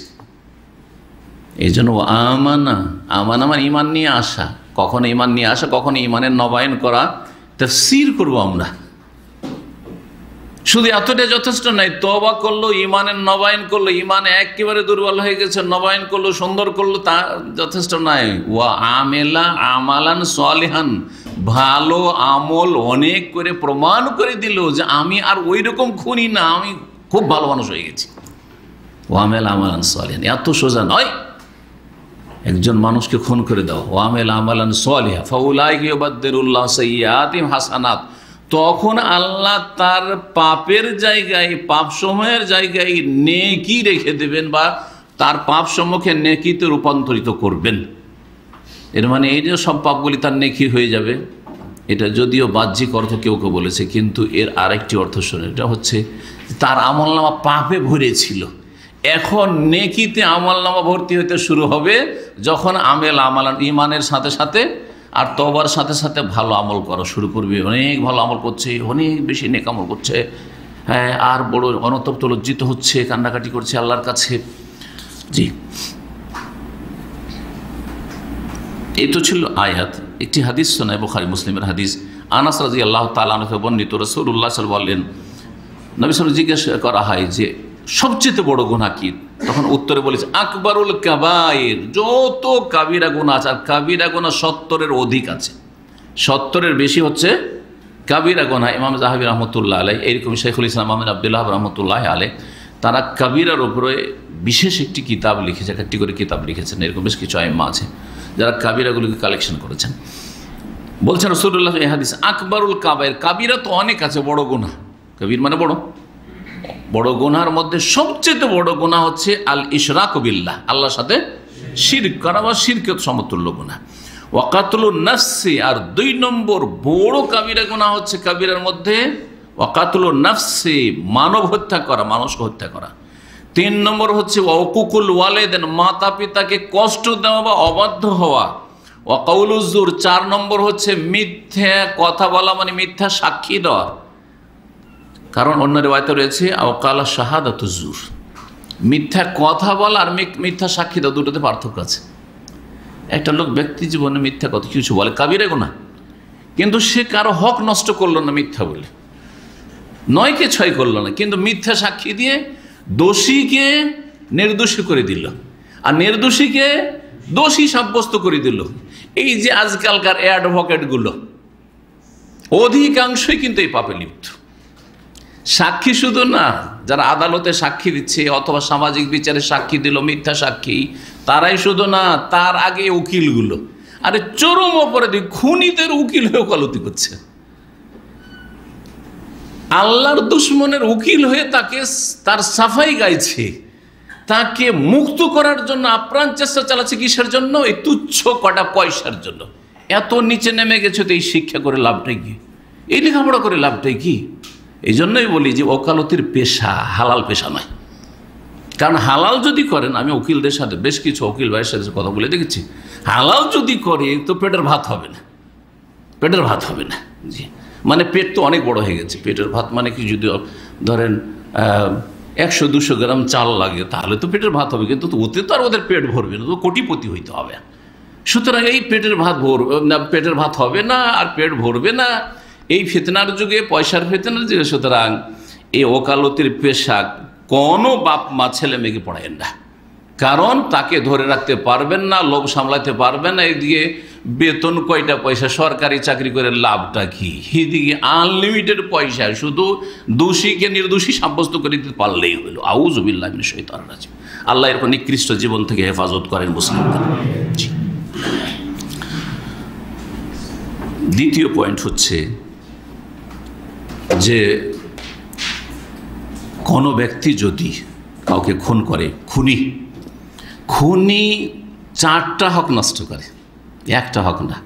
এই জন্য আমানা, আমানা মানে ইমান নিয়ে আসা। কখনো ইমান নিয়ে আসা, কখনো ইমানের নবায়ন করা, তাফসীর করবো আমরা। শুধু এতটা যথেষ্ট নয়, তওবা করলো, ইমানের নবায়ন করলো, ইমান একেবারে দুর্বল হয়ে গেছে, নবায়ন করলো, সুন্দর করলো, তা যথেষ্ট নয়। ওয়া আমেলা আমালান সালিহান, ভালো আমল অনেক করে প্রমাণ করে দিল যে আমি আর ওই রকম খুনি না, আমি খুব ভালো মানুষ হয়ে গেছি। ওয়া আমেলা আমালান সালিহান, এত সোজা নয় একজন মানুষকে খুন করে দাও। ওয়া আমেলা আমালান সালিহা ফাউলাইকা ইউবাদদিলুল্লাহু সাইয়্যাতিহিম হাসানাত, তখন আল্লাহ তার পাপের জায়গায়, পাপ সময়ের জায়গায় নেকি রেখে দেবেন, বা তার পাপ সমূহকে নেকিতে রূপান্তরিত করবেন। এর মানে এই যে সব পাপগুলি তার নেকি হয়ে যাবে, এটা যদিও বাহ্যিক অর্থ কেউ কেউ বলেছে, কিন্তু এর আরেকটি অর্থ শোনে, এটা হচ্ছে তার আমলনামা পাপে ভরেছিল, এখন নেকিতে আমলনামা ভর্তি হতে শুরু হবে যখন ইমানের সাথে সাথে আর তওবার সাথে সাথে ভালো আমল করা শুরু করবে। অনেক ভালো আমল করছে, অনেক বেশি নেক আমল করছে, হ্যাঁ, আর বড় অনুতপ্ত লজ্জিত হচ্ছে, কান্নাকাটি করছে আল্লাহর কাছে। জি, এই তো ছিল আয়াত। একটি হাদিস শোনায়, বুখারী মুসলিমের হাদিস। আনাস রাদিয়াল্লাহু তাআলা আনহু বর্ণিত, রাসূলুল্লাহ সাল্লাল্লাহু আলাইহি ওয়াসাল্লাম বললেন, নবী সাল্লাল্লাহু জিজ্ঞাসা করা হয় যে সবচেয়ে বড় গুনাহ কি? তখন উত্তরে বলেছে আকবরুল কাবায়ের, যত কাবিরা গুনাহ আছে, আর কাবিরা গুনাহ 70-এর অধিক আছে, 70-এর বেশি হচ্ছে কাবিরা গুনাহ। ইমাম যাহাবী রাহমাতুল্লাহ আলাইহি, এইরকম শাইখুল ইসলাম আহমদ আব্দুল্লাহ রাহমাতুল্লাহ আলাইহি, তারা কাবিরার উপরে বিশেষ একটি কিতাব লিখেছে, একটি করে কিতাব লিখেছেন। এরকম বেশ কিছু আইম্মা আছে যারা কাবিরাগুলিকে কালেকশন করেছেন। বলছেন রাসূলুল্লাহ এই হাদিস, আকবরুল কাবায়ের, কাবিরা তো অনেক আছে, বড় গুনাহ, কাবির মানে বড়, বড় গুনার মধ্যে সবচেয়ে বড় গুনাহ হচ্ছে আল ইশরাক বিল্লাহ, আল্লাহর সাথে শিরক করা বা শিরকের সমতুল্য গুনাহ। ওয়া কাতলুন নাফসি, আর 2 নম্বর বড় কাবিরা গুনাহ হচ্ছে কাবিরার মধ্যে ওয়া কাতলুন নাফসি, মানব হত্যা করা, মানুষকে হত্যা করা। 3 নম্বর হচ্ছে ওয়া উকুকুল ওয়ালিদাইন, মাতা পিতাকে কষ্ট দেওয়া বা অবাধ্য হওয়া। ওয়া কাউলুজ জুর, 4 নম্বর হচ্ছে মিথ্যা কথা বলা, মানে মিথ্যা সাক্ষী দেওয়া। কারণ অন্য রিওয়ায়াতে রয়েছে আওকালা শাহাদাতুজ জুর, মিথ্যা কথা বলা আর মিথ্যা সাক্ষী দেওয়া, দুটোতে পার্থক্য আছে। একটা লোক ব্যক্তি জীবনে মিথ্যা কথা কিছু বলে, কাবিরা গুনাহ, কিন্তু সে কারো হক নষ্ট করলো না মিথ্যা বলে, 9কে 6 করলো না, কিন্তু মিথ্যা সাক্ষী দিয়ে দোষীকে নির্দোষী করে দিল আর নির্দোষীকে দোষী সাব্যস্ত করে দিল। এই যে আজকালকার অ্যাডভোকেটগুলো অধিকাংশই কিন্তু এই পাপে লিপ্ত। সাক্ষী শুধু না, যারা আদালতে সাক্ষী দিচ্ছে অথবা সামাজিক বিচারে সাক্ষী দিল মিথ্যা সাক্ষী, তারাই শুধু না, তার আগে উকিলগুলো, আরে চরম অপরাধী খুনিদের উকিল হয়ে ওকালতি করছে, আল্লাহর দুশ্মনের উকিল হয়ে তাকে তার সাফাই গাইছে, তাকে মুক্ত করার জন্য আপ্রাণ চেষ্টা চালাচ্ছে। কিসের জন্য? এই তুচ্ছ কটা পয়সার জন্য। এত নিচে নেমে গেছে, তো এই শিক্ষা করে লাভটাই কি? এই লেখাপড়া করে লাভটাই কি? এই জন্যই বলি যে ওকালতির পেশা হালাল পেশা নয়। কারণ হালাল যদি করেন, আমি উকিলদের সাথে বেশ কিছু উকিল ভাইয়ের সাথে কথা বলে দেখেছি, হালাল যদি করে তো পেটের ভাত হবে না, পেটের ভাত হবে না। জি, মানে পেট তো অনেক বড় হয়ে গেছে, পেটের ভাত মানে কি, যদি ধরেন 100-200 গ্রাম চাল লাগে তাহলে তো পেটের ভাত হবে, কিন্তু ওতে তো আর ওদের পেট ভরবে না, তো কোটিপতি হইতে হবে। সুতরাং এই পেটের ভাত পেটের ভাত হবে না আর পেট ভরবে না, এই ফিতনার যুগে, পয়সার ফিতনার যুগে। সুতরাং এই ওকালতির পেশা কোনো বাপ মা ছেলে মেয়েকে পড়ায়েন না, কারণ তাকে ধরে রাখতে পারবেন না, লোভ সামলাতে পারবেন না। এদিকে বেতন কয়টা পয়সা, সরকারি চাকরি করে লাভটা কি, এদিকে আনলিমিটেড পয়সা, শুধু দোষীকে নির্দোষী সাব্যস্ত করে দিতে পারলেই হলো। আউযু বিল্লাহি মিনাশ শাইতানির রাজিম। আল্লাহ এরকম নিকৃষ্ট জীবন থেকে হেফাজত করেন মুসলিমদের। দ্বিতীয় পয়েন্ট হচ্ছে যে কোনো ব্যক্তি যদি কাউকে খুন করে, খুনি 4টা হক নষ্ট করে, একটা হক না।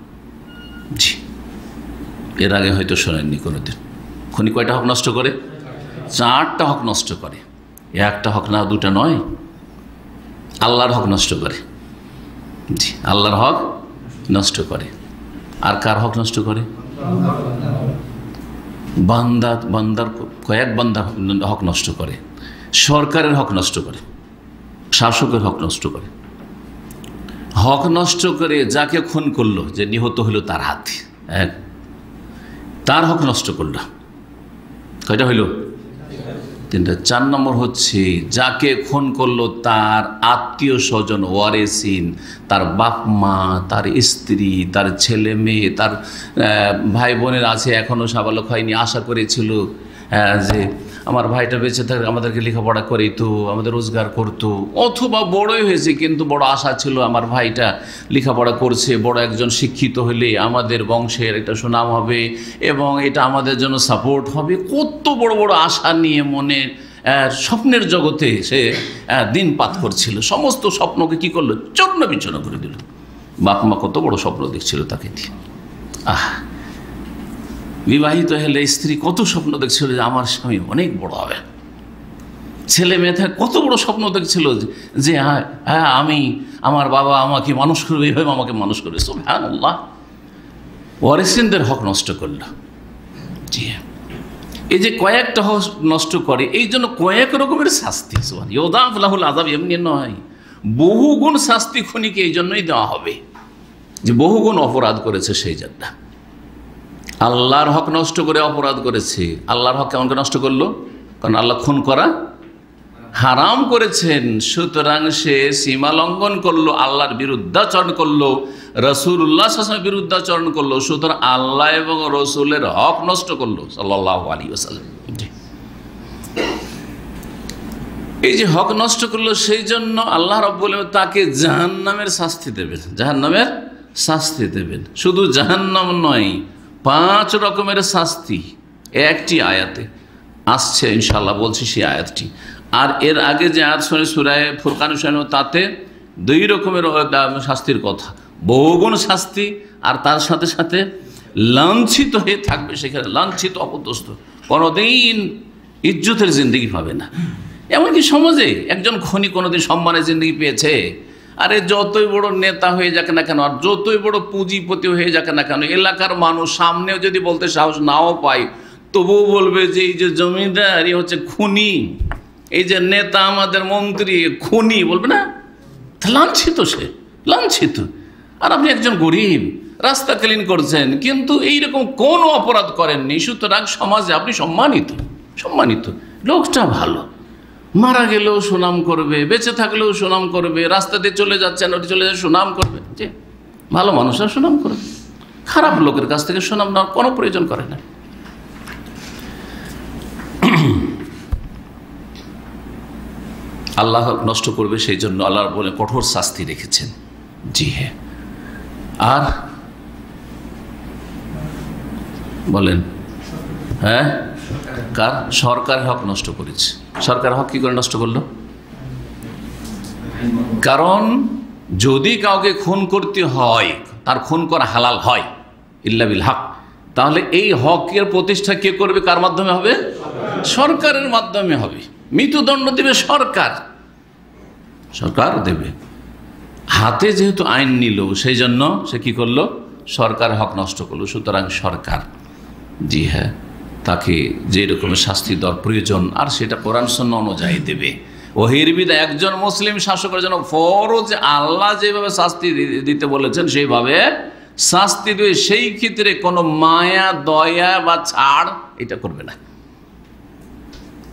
জি, এর আগে হয়তো শোনেননি কোনোদিন। খুনি কয়টা হক নষ্ট করে? 4টা হক নষ্ট করে, একটা হক না, 2টা নয়, আল্লাহর হক নষ্ট করে। জি, আল্লাহর হক নষ্ট করে। আর কার হক নষ্ট করে? বান্দার কয়েক বান্দার হক নষ্ট করে, সরকারের হক নষ্ট করে, শাসকের হক নষ্ট করে। হক নষ্ট করে যাকে খুন করলো, যে নিহত হইল তার হাতে, তার হক নষ্ট করলো। কয়টা হইল? 3টা। 4 নম্বর হচ্ছে যাকে খুন করলো তার আত্মীয় স্বজন, ওয়ারিসিন, তার বাপ মা, তার স্ত্রী, তার ছেলে মেয়ে, তার ভাই বোনের আছে এখনও সাবালক হয়নি, আশা করেছিল যে আমার ভাইটা বেঁচে থাকলে আমাদেরকে লেখাপড়া করিতো, আমাদের রোজগার করতো, অথবা বড়ই হয়েছে কিন্তু বড় আশা ছিল আমার ভাইটা লেখাপড়া করছে, বড় একজন শিক্ষিত হলে আমাদের বংশের একটা সুনাম হবে এবং এটা আমাদের জন্য সাপোর্ট হবে। কত বড় বড় আশা নিয়ে মনে স্বপ্নের জগতে সে দিনপাত করছিল, সমস্ত স্বপ্নকে কি করলো? চূর্ণ বিচ্ছন্ন করে দিল। বাপ মা কত বড় স্বপ্ন দেখছিল তাকে দিয়ে। বিবাহিত হলে স্ত্রী কত স্বপ্ন দেখছিল যে আমার স্বামী অনেক বড় হবে, ছেলে মেয়ে থাকে কত বড় স্বপ্ন দেখছিল যে হ্যাঁ আমি, আমার বাবা আমাকে মানুষ করবে, এইভাবে আমাকে মানুষ করবে। সুবহানাল্লাহ, ওয়ারিসিনদের হক নষ্ট করল। জি হ্যাঁ, এই যে কয়েকটা হক নষ্ট করে, এই জন্য কয়েক রকমের শাস্তি, ইউদাফ লাহুল আযাব, এমনি নয়, বহুগুণ শাস্তি খুনিকে এই জন্যই দেওয়া হবে যে বহুগুণ অপরাধ করেছে সেই জন্য। আল্লাহর হক নষ্ট করে অপরাধ করেছে। আল্লাহর হক কেমন করে নষ্ট করলো? কারণ আল্লাহ খুন করা হারাম করেছেন, সুতরাং সে সীমা লঙ্ঘন করলো, আল্লাহর বিরুদ্ধাচরণ করলো, রাসূলুল্লাহ সাল্লাল্লাহু আলাইহি ওয়াসাল্লামের বিরুদ্ধাচরণ করলো, সুতরাং আল্লাহ এবং রসুলের হক নষ্ট করলো সাল্লাল্লাহু আলাইহি ওয়াসাল্লাম। এই যে হক নষ্ট করলো, সেই জন্য আল্লাহ রাব্বুল আলামিন তাকে জাহান্নামের শাস্তি দেবেন, জাহান্নামের শাস্তি দেবেন। শুধু জাহান্নাম নয়, 5 রকমের শাস্তি একটি আয়াতে আসছে, ইনশাআল্লাহ বলছি সেই আয়াতটি। আর এর আগে যে আয়াত সূরা ফুরকান তাতে 2 রকমের শাস্তির কথা, বহুগুণ শাস্তি, আর তার সাথে সাথে লাঞ্ছিত হয়ে থাকবে সেখানে, লাঞ্ছিত অপদস্থ, কোনোদিন ইজ্জতের জিন্দেগি পাবে না। এমনকি সমাজে একজন খনি কোনোদিন সম্মানের জিন্দেগি পেয়েছে? আরে যতই বড় নেতা হয়ে যাক না কেন, আর যতই বড় পুঁজিপতি হয়ে যাক না কেন, এলাকার মানুষ সামনেও যদি বলতে সাহস নাও পায়, তবুও বলবে যে এই যে জমিদার এ হচ্ছে খুনি, এই যে নেতা আমাদের মন্ত্রী খুনি, বলবে না? লাঞ্ছিত, সে লাঞ্ছিত। আর আপনি একজন গরিব, রাস্তা ক্লিন করছেন, কিন্তু এইরকম কোনো অপরাধ করেননি, সুতরাং সমাজে আপনি সম্মানিত। সম্মানিত লোকটা ভালো, মারা গেলেও সুনাম করবে, বেঁচে থাকলেও সুনাম করবে, রাস্তাতে চলে যাচ্ছেন ওটি চলে যাচ্ছে সুনাম করবে, যে ভালো মানুষরা সুনাম করবে, খারাপ লোকের কাছ থেকে সুনাম নেওয়ার কোনো প্রয়োজন করে না। আল্লাহ নষ্ট করবে, সেই জন্য আল্লাহ বলে কঠোর শাস্তি রেখেছেন। জি হ্যাঁ, আর বলেন, হ্যাঁ, কার? সরকার হক নষ্ট করেছে। সরকার হক কি করে নষ্ট করলো? কারণ যদি কাউকে খুন করতে হয়, তার খুন করা হালাল হয় ইল্লা বিল হক, তাহলে এই হকের প্রতিষ্ঠা কে করবে? কার মাধ্যমে হবে? সরকারের মাধ্যমে হবে। মৃত্যুদণ্ড দেবে সরকার, সরকার দেবে। হাতে যেহেতু আইন নিল, সেই জন্য সে কি করলো? সরকার হক নষ্ট করলো। সুতরাং সরকার, জি হ্যাঁ, তাকে যে রকমের শাস্তি দেওয়ার প্রয়োজন, আর সেটা কোরআন সুন্নাহ অনুযায়ী দেবে। ওহির বিধায় একজন মুসলিম শাসকের জন্য ফরজ, আল্লাহ যেভাবে শাস্তি দিতে বলেছেন সেইভাবে শাস্তি দেবে। সেই ক্ষেত্রে কোনো মায়া দয়া বা ছাড় এটা করবে না।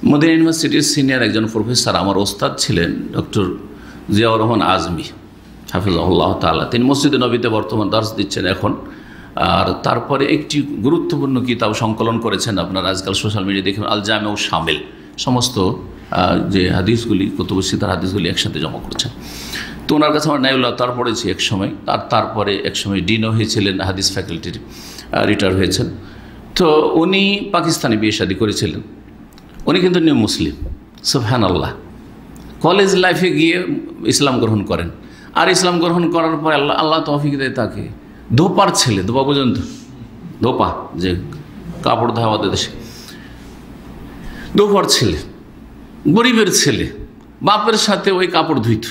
মদিনা ইউনিভার্সিটির সিনিয়র একজন প্রফেসর, আমার ওস্তাদ ছিলেন, ডক্টর জিয়াউর রহমান আজমি হাফিজাহুল্লাহ তাআলা। তিনি মসজিদে নবীতে বর্তমান দার্স দিচ্ছেন এখন। আর তারপরে একটি গুরুত্বপূর্ণ কিতাব সংকলন করেছেন, আপনারা আজকাল সোশ্যাল মিডিয়া দেখবেন, আল জামে ও শামিল, সমস্ত যে হাদিসগুলি, কুতুবুস সিত্তার হাদিসগুলি একসাথে জমা করছেন। তো ওনার কাছে আমার নাইউল্লাহ তার পড়েছি এক সময়, তারপরে এক সময় ডিনও হয়েছিলেন, হাদিস ফ্যাকাল্টির রিটায়ার হয়েছেন। তো উনি পাকিস্তানে বিয়ে শাদী করেছিলেন। উনি কিন্তু নিউ মুসলিম, সুবহানাল্লাহ। কলেজ লাইফে গিয়ে ইসলাম গ্রহণ করেন, আর ইসলাম গ্রহণ করার পর আল্লাহ তৌফিক দেয় তাকে। ধোপার ছেলে, ধোপা পর্যন্ত, ধোপা যে কাপড় ধোয় আমাদের দেশে, ধোপার ছেলে, গরিবের ছেলে, বাপের সাথে ওই কাপড় ধুইত,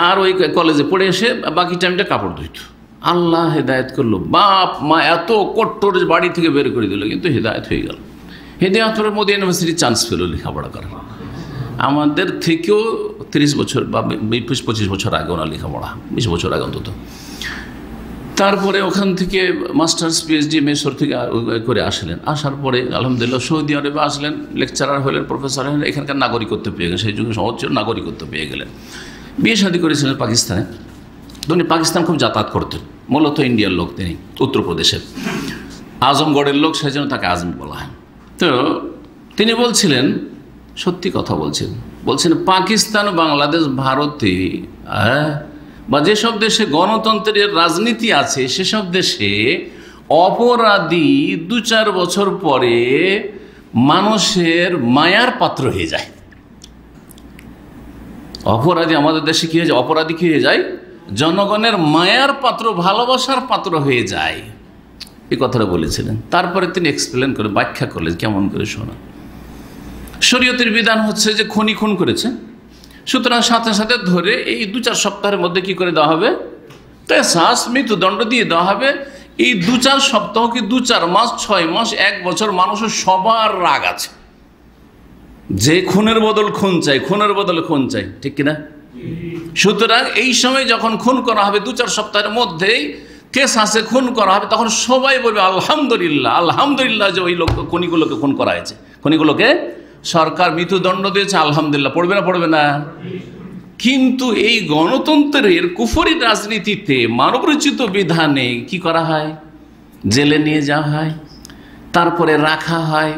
আর ওই কলেজে পড়ে এসে বাকি টাইমটা কাপড় ধুইত। আল্লাহ হেদায়েত করলো, বাপ মা এত কট্টর বাড়ি থেকে বের করে দিল, কিন্তু হেদায়েত হয়ে গেল। হেদায়েতের মধ্যে ইউনিভার্সিটি চান্স পেল লেখাপড়া করার। আমাদের থেকেও 30 বছর বা 20-25 বছর আগে ওনার লেখাপড়া, 20 বছর আগে অন্তত। তারপরে ওখান থেকে মাস্টার্স পিএইচডি মেসর থেকে করে আসলেন। আসার পরে আলহামদুলিল্লাহ সৌদি আরবে আসলেন, লেকচারার হলেন, প্রফেসর হলেন, এখানকার নাগরিকত্ব পেয়ে গেলেন। সেই যুগে সহজ ছিল, নাগরিকত্ব পেয়ে গেলেন। বিয়ে শাদী করেছিলেন পাকিস্তানে। উনি পাকিস্তান খুব যাতায়াত করতেন, মূলত ইন্ডিয়ার লোক, তিনি উত্তরপ্রদেশের আজমগড়ের লোক, সেই জন্য তাকে আজমি বলা হয়। তো তিনি বলছিলেন, সত্যি কথা বলছেন পাকিস্তান, বাংলাদেশ, ভারতে বা যেসব দেশে গণতন্ত্রের রাজনীতি আছে, সেসব দেশে অপরাধী 2-4 বছর পরে মানুষের মায়ার পাত্র হয়ে যায়। অপরাধী আমাদের দেশে কি হয়ে যায়? অপরাধী কি হয়ে যায়? জনগণের মায়ার পাত্র, ভালোবাসার পাত্র হয়ে যায়। এই কথাটা বলেছিলেন। তারপরে তিনি এক্সপ্লেন করে ব্যাখ্যা করলেন কেমন করে শোনা। শরীয়তের বিধান হচ্ছে যে খনি খুন করেছে, সুতরাং সাথে সাথে ধরে এই 2-4 সপ্তাহের মধ্যে কি করে দেওয়া হবে, কেসাস, মৃত্যুদণ্ড দিয়ে দেওয়া হবে। এই 2-4 সপ্তাহ কি 2-4 মাস, 6 মাস, 1 বছর মানুষের সবার রাগ আছে যে খুনের বদল খুন চাই, খুনের বদলে খুন চাই, ঠিক কিনা? সুতরাং এই সময় যখন খুন করা হবে 2-4 সপ্তাহের মধ্যেই কেসাসে খুন করা হবে, তখন সবাই বলবে আলহামদুলিল্লাহ, আলহামদুলিল্লাহ যে ওই লোক খনিগুলোকে খুন করা হয়েছে, খনিগুলোকে সরকার মৃত্যুদণ্ড দিয়েছে, আলহামদুলিল্লাহ। পড়বে না? পড়বে না? কিন্তু এই গণতন্ত্রের কুফরি রাজনীতিতে মানবরচিত বিধানে কি করা হয়, জেলে নিয়ে যাওয়া হয়, তারপরে রাখা হয়,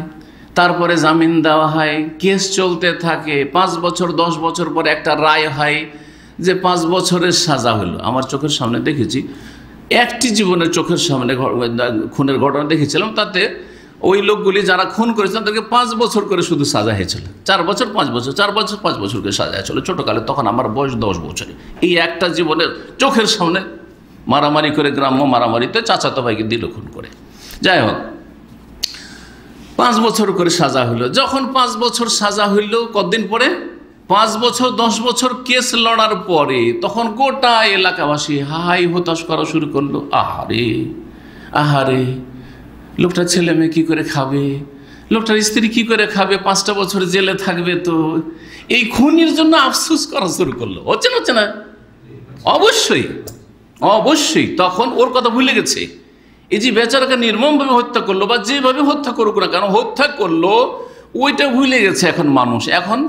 তারপরে জামিন দেওয়া হয়, কেস চলতে থাকে, 5 বছর 10 বছর পরে একটা রায় হয় যে 5 বছরের সাজা হলো। আমার চোখের সামনে দেখেছি, একটি জীবনের চোখের সামনে খুনের ঘটনা দেখেছিলাম, তাতে ওই লোকগুলি যারা খুন করেছিল তাদেরকে 5 বছর করে শুধু সাজা হয়েছিল, 4 বছর 5 বছর, 4 বছর 5 বছর করে সাজা হয়েছিল ছোটকালে। তখন আমার বয়স 10 বছরে। এই একটা জীবনের চোখের সামনে মারামারি করে, গ্রাম্য মারামারিতে চাচাতো ভাইকে দিল খুন করে। যাই হোক, 5 বছর করে সাজা হইল। যখন 5 বছর সাজা হইল, কতদিন পরে 5 বছর 10 বছর কেস লড়ার পরে তখন গোটা এলাকাবাসী হাই হতাশ করা শুরু করলো। আহারে আহারে, লোকটার ছেলে মেয়ে কী করে খাবে, লোকটার স্ত্রী কী করে খাবে, 5টা বছর জেলে থাকবে। তো এই খুনির জন্য আফসোস করা শুরু করলো। হচ্ছে না? হচ্ছে না? অবশ্যই অবশ্যই। তখন ওর কথা ভুলে গেছে, এই যে বেচারাকে নির্মমভাবে হত্যা করলো বা যেভাবে হত্যা করুক না কেন, হত্যা করলো, ওইটা ভুলে গেছে এখন মানুষ। এখন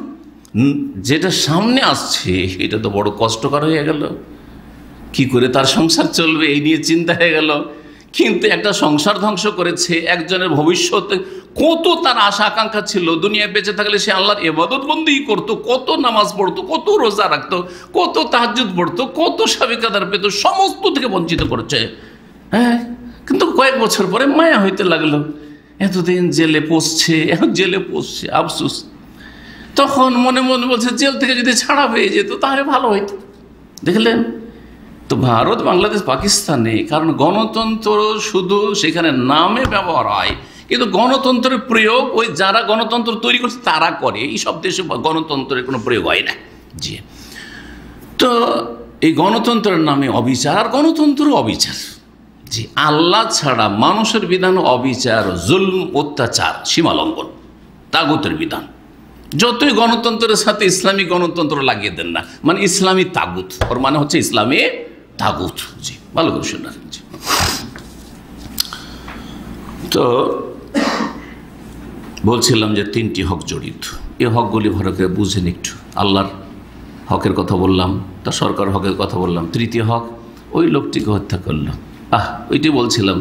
যেটা সামনে আসছে এটা তো বড় কষ্টকর হয়ে গেল, কি করে তার সংসার চলবে এই নিয়ে চিন্তা হয়ে গেল। কিন্তু একটা সংসার ধ্বংস করেছে, একজনের ভবিষ্যৎ, কত তার আশা আকাঙ্ক্ষা ছিল, দুনিয়ায় বেঁচে থাকলে সে আল্লাহর ইবাদত বন্দেগী করতো, কত নামাজ পড়তো, কত রোজা রাখতো, কত তাহাজ্জুদ পড়তো, কত সাবিকাদার পেত, সমস্ত থেকে বঞ্চিত করেছে। হ্যাঁ, কিন্তু কয়েক বছর পরে মায়া হইতে লাগলো, এতদিন জেলে পচছে, এখন জেলে পচছে, আফসোস। তখন মনে মনে বলছে জেল থেকে যদি ছাড়া হয়ে যেত তাহলে ভালো হইতো। দেখলেন তো, ভারত, বাংলাদেশ, পাকিস্তানে, কারণ গণতন্ত্র শুধু সেখানে নামে ব্যবহার হয়, কিন্তু গণতন্ত্রের প্রয়োগ ওই যারা গণতন্ত্র তৈরি করছে তারা করে। এই সব দেশে গণতন্ত্রের কোনো প্রয়োগ হয় না। জি, তো এই গণতন্ত্রের নামে অবিচার, আর গণতন্ত্র অবিচার। জি, আল্লাহ ছাড়া মানুষের বিধান অবিচার, জুলম, অত্যাচার, সীমালঙ্ঘন, তাগুতের বিধান। যতই গণতন্ত্রের সাথে ইসলামী গণতন্ত্র লাগিয়ে দেন না, মানে ইসলামী তাগুত, ওর মানে হচ্ছে ইসলামী তাগুত। জি, ভালো করে শুনে রাখেন। তো বলছিলাম যে 3টি হক জড়িত। এই হকগুলি ভালো করে বুঝেন একটু। আল্লাহর হকের কথা বললাম, তার সরকার হকের কথা বললাম। 3টি হক, ওই লোকটিকে হত্যা করলো। ওইটি বলছিলাম,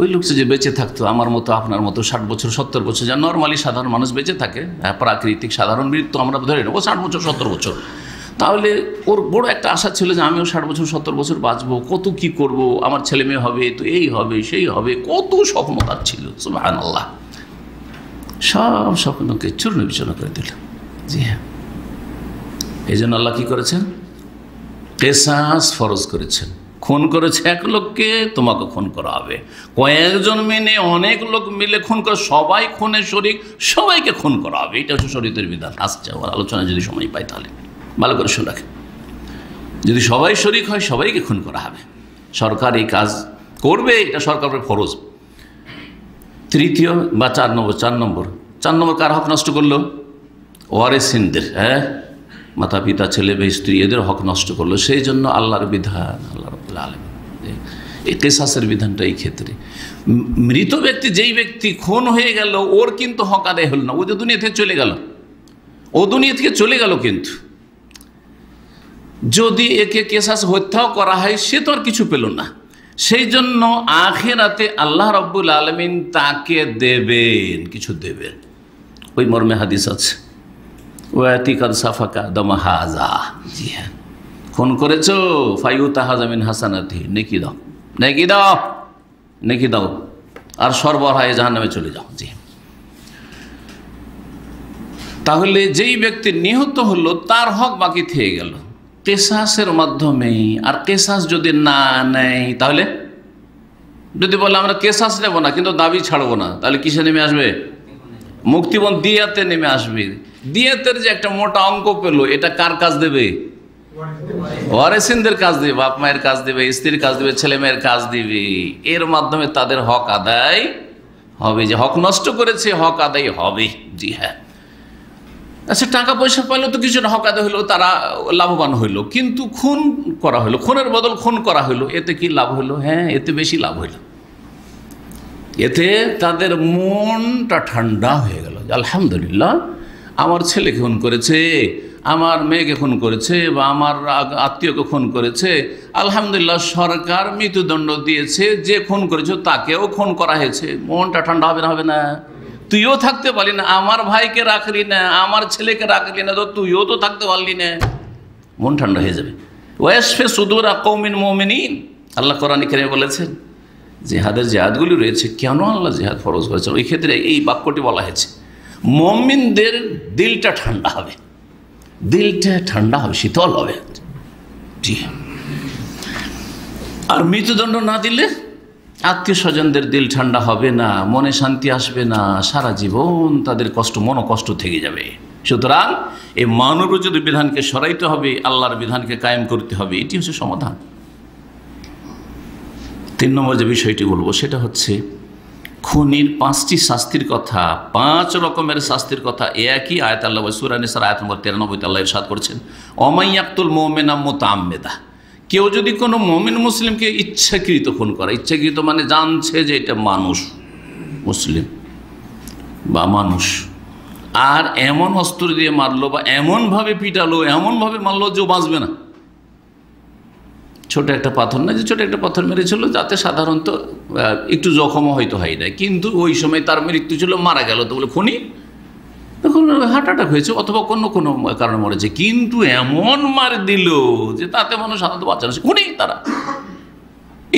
ওই লোকটা যে বেঁচে থাকতো আমার মতো, আপনার মতো, 60 বছর 70 বছর, যা নর্মালি সাধারণ মানুষ বেঁচে থাকে, প্রাকৃতিক সাধারণ মৃত্যু আমরা ধরে নেবো 60 বছর 70 বছর, তাহলে ওর বড় একটা আশা ছিল যে আমিও 60 বছর 70 বছর বাঁচবো, কত কি করব, আমার ছেলে মেয়ে হবে, তো এই হবে সেই হবে, কত স্বপ্ন তার ছিল। সুবহানাল্লাহ, সব স্বপ্নকে চূর্ণ বিচূর্ণ করে দিল। জি হ্যাঁ, এই জন্য আল্লাহ কি করেছেন, কিসাস ফরজ করেছেন। খুন করেছে এক লোককে, তোমাকে খুন করা হবে। কয়েকজন মিলে, অনেক লোক মিলে খুন করে, সবাই খুনে শরীক, সবাইকে খুন করা হবে। এটা হচ্ছে শরীয়তের বিধান। আসছে আমার আলোচনা যদি সময় পাই তাহলে ভালো করে শুনে রাখেন। যদি সবাই শরীক হয়, সবাইকে খুন করা হবে। সরকার এই কাজ করবে, এটা সরকারের ফরজ। 3য় বা 4 নম্বর কার হক নষ্ট করলো, ওয়ারিসিনদের, হ্যাঁ, মাতা পিতা ছেলে বা স্ত্রী, এদের হক নষ্ট করলো। সেই জন্য আল্লাহর বিধান, আল্লাহ রাব্বুল আলামিন এই কিসাসের বিধানটা এই ক্ষেত্রে। মৃত ব্যক্তি, যেই ব্যক্তি খুন হয়ে গেল, ওর কিন্তু হক আদায় হল না, ও যে দুনিয়া থেকে চলে গেল, ও দুনিয়া থেকে চলে গেল। কিন্তু যদি একে কিসাস হত্যাও করা হয়, সে তো আর কিছু পেল না। সেই জন্য আখিরাতে আল্লাহ রাব্বুল আলামিন তাকে দেবেন, কিছু দেবেন। ওই মর্মে হাদিস আছে, ওয়াতিকাদ সাফাকা দামা হাজা। জি হ্যাঁ, খুন করেছো, ফাইউতা হাজামিন হাসানাতি, নেকি দাও, নেকি দাও, নেকি দাও, আর সর্বহায় জাহান্নামে চলে যাও। জি, তাহলে যেই ব্যক্তি নিহত হলো তার হক বাকি থেকে গেল কিসাসের মাধ্যমেই। আর কিসাস যদি না নেয় তাহলে যদি বলে আমরা কেসাস নেব না কিন্তু দাবি ছাড়বো না, তাহলে কিসে নেমে আসবে? মুক্তিপণ দিয়াতে নেমে আসবে। দিয়াতের যে একটা মোটা অঙ্ক পেল, এটা কার কাজ দেবে? ওয়ারিসিনদের কাজ দেবে, বাপ মায়ের কাজ দেবে, স্ত্রীর কাজ দেবে, ছেলে মেয়ের কাজ দিবে। এর মাধ্যমে তাদের হক আদায় হবে। যে হক নষ্ট করেছে হক আদায় হবে। জি হ্যাঁ, আচ্ছা টাকা পয়সা পাইলো তো কিছু হক আদায় হইলো, তারা লাভবান হইলো, কিন্তু খুন করা হইলো, খুনের বদল খুন করা হইলো, এতে কি লাভ হইলো? হ্যাঁ, এতে বেশি লাভ হইলো। এতে তাদের মনটা ঠান্ডা হয়ে গেল। আলহামদুলিল্লাহ, আমার ছেলেকে খুন করেছে, আমার মেয়েকে খুন করেছে, বা আমার আত্মীয়কে খুন করেছে, আলহামদুলিল্লাহ সরকার মৃত্যুদণ্ড দিয়েছে, যে খুন করেছে তাকেও খুন করা হয়েছে। মনটা ঠান্ডা হবে না? হবে না? তুইও থাকতে পারলি না, আমার ভাইকে রাখলি না, আমার ছেলেকে রাখলি না, তো তুইও তো থাকতে পারলি না। মন ঠান্ডা হয়ে যাবে। ওয়াসফি সুদুর কওমিন মুমিনিন, আল্লাহ কোরআনে কারিমে বলেছেন জিহাদের যে আয়াতগুলি রয়েছে, কেন আল্লাহ জিহাদ ফরজ করেছেন, ওই ক্ষেত্রে এই বাক্যটি বলা হয়েছে, মুমিনদের দিলটা ঠান্ডা হবে, দিলটা ঠান্ডা হবে, শীতল হবে। জি, আর মৃত্যুদণ্ড না দিলে আত্মীয় স্বজনদের দিল ঠান্ডা হবে না, মনে শান্তি আসবে না, সারা জীবন তাদের কষ্ট, মনোকষ্ট থেকে যাবে। সুতরাং এই মানবরচিত বিধানকে সরাইতে হবে, আল্লাহর বিধানকে কায়েম করতে হবে, এটি হচ্ছে সমাধান। 3 নম্বর যে বিষয়টি বলবো সেটা হচ্ছে খুনির 5টি শাস্তির কথা, 5 রকমের শাস্তির কথা একই আয়াত আল্লাহ সূরা নিসার আয়াত নম্বর 93 আল্লাহ ইরশাদ করেছেন, অমাইয়াকতুল মুমিনা মুতাআম্মিদা, কেউ যদি কোনো মুমিন মুসলিমকে ইচ্ছাকৃত খুন করে, ইচ্ছাকৃত মানে জানছে যে এটা মানুষ মুসলিম বা মানুষ, আর এমন অস্ত্র দিয়ে মারলো বা এমনভাবে পিটালো, এমনভাবে মারলো যে বাঁচবে না। ছোট একটা পাথর না, যে ছোট একটা পাথর মেরেছিল যাতে সাধারণত একটু জখমও হয়তো হয় না, কিন্তু ওই সময় তার মৃত্যু ছিল, মারা গেল, তো বলে খুনি, তখন হার্ট অ্যাটাক হয়েছে অথবা কোনো কোনো কারণে মরেছে, কিন্তু এমন মার দিল যে তাতে মানুষ সাধারণত বাঁচানো খুনি। তারা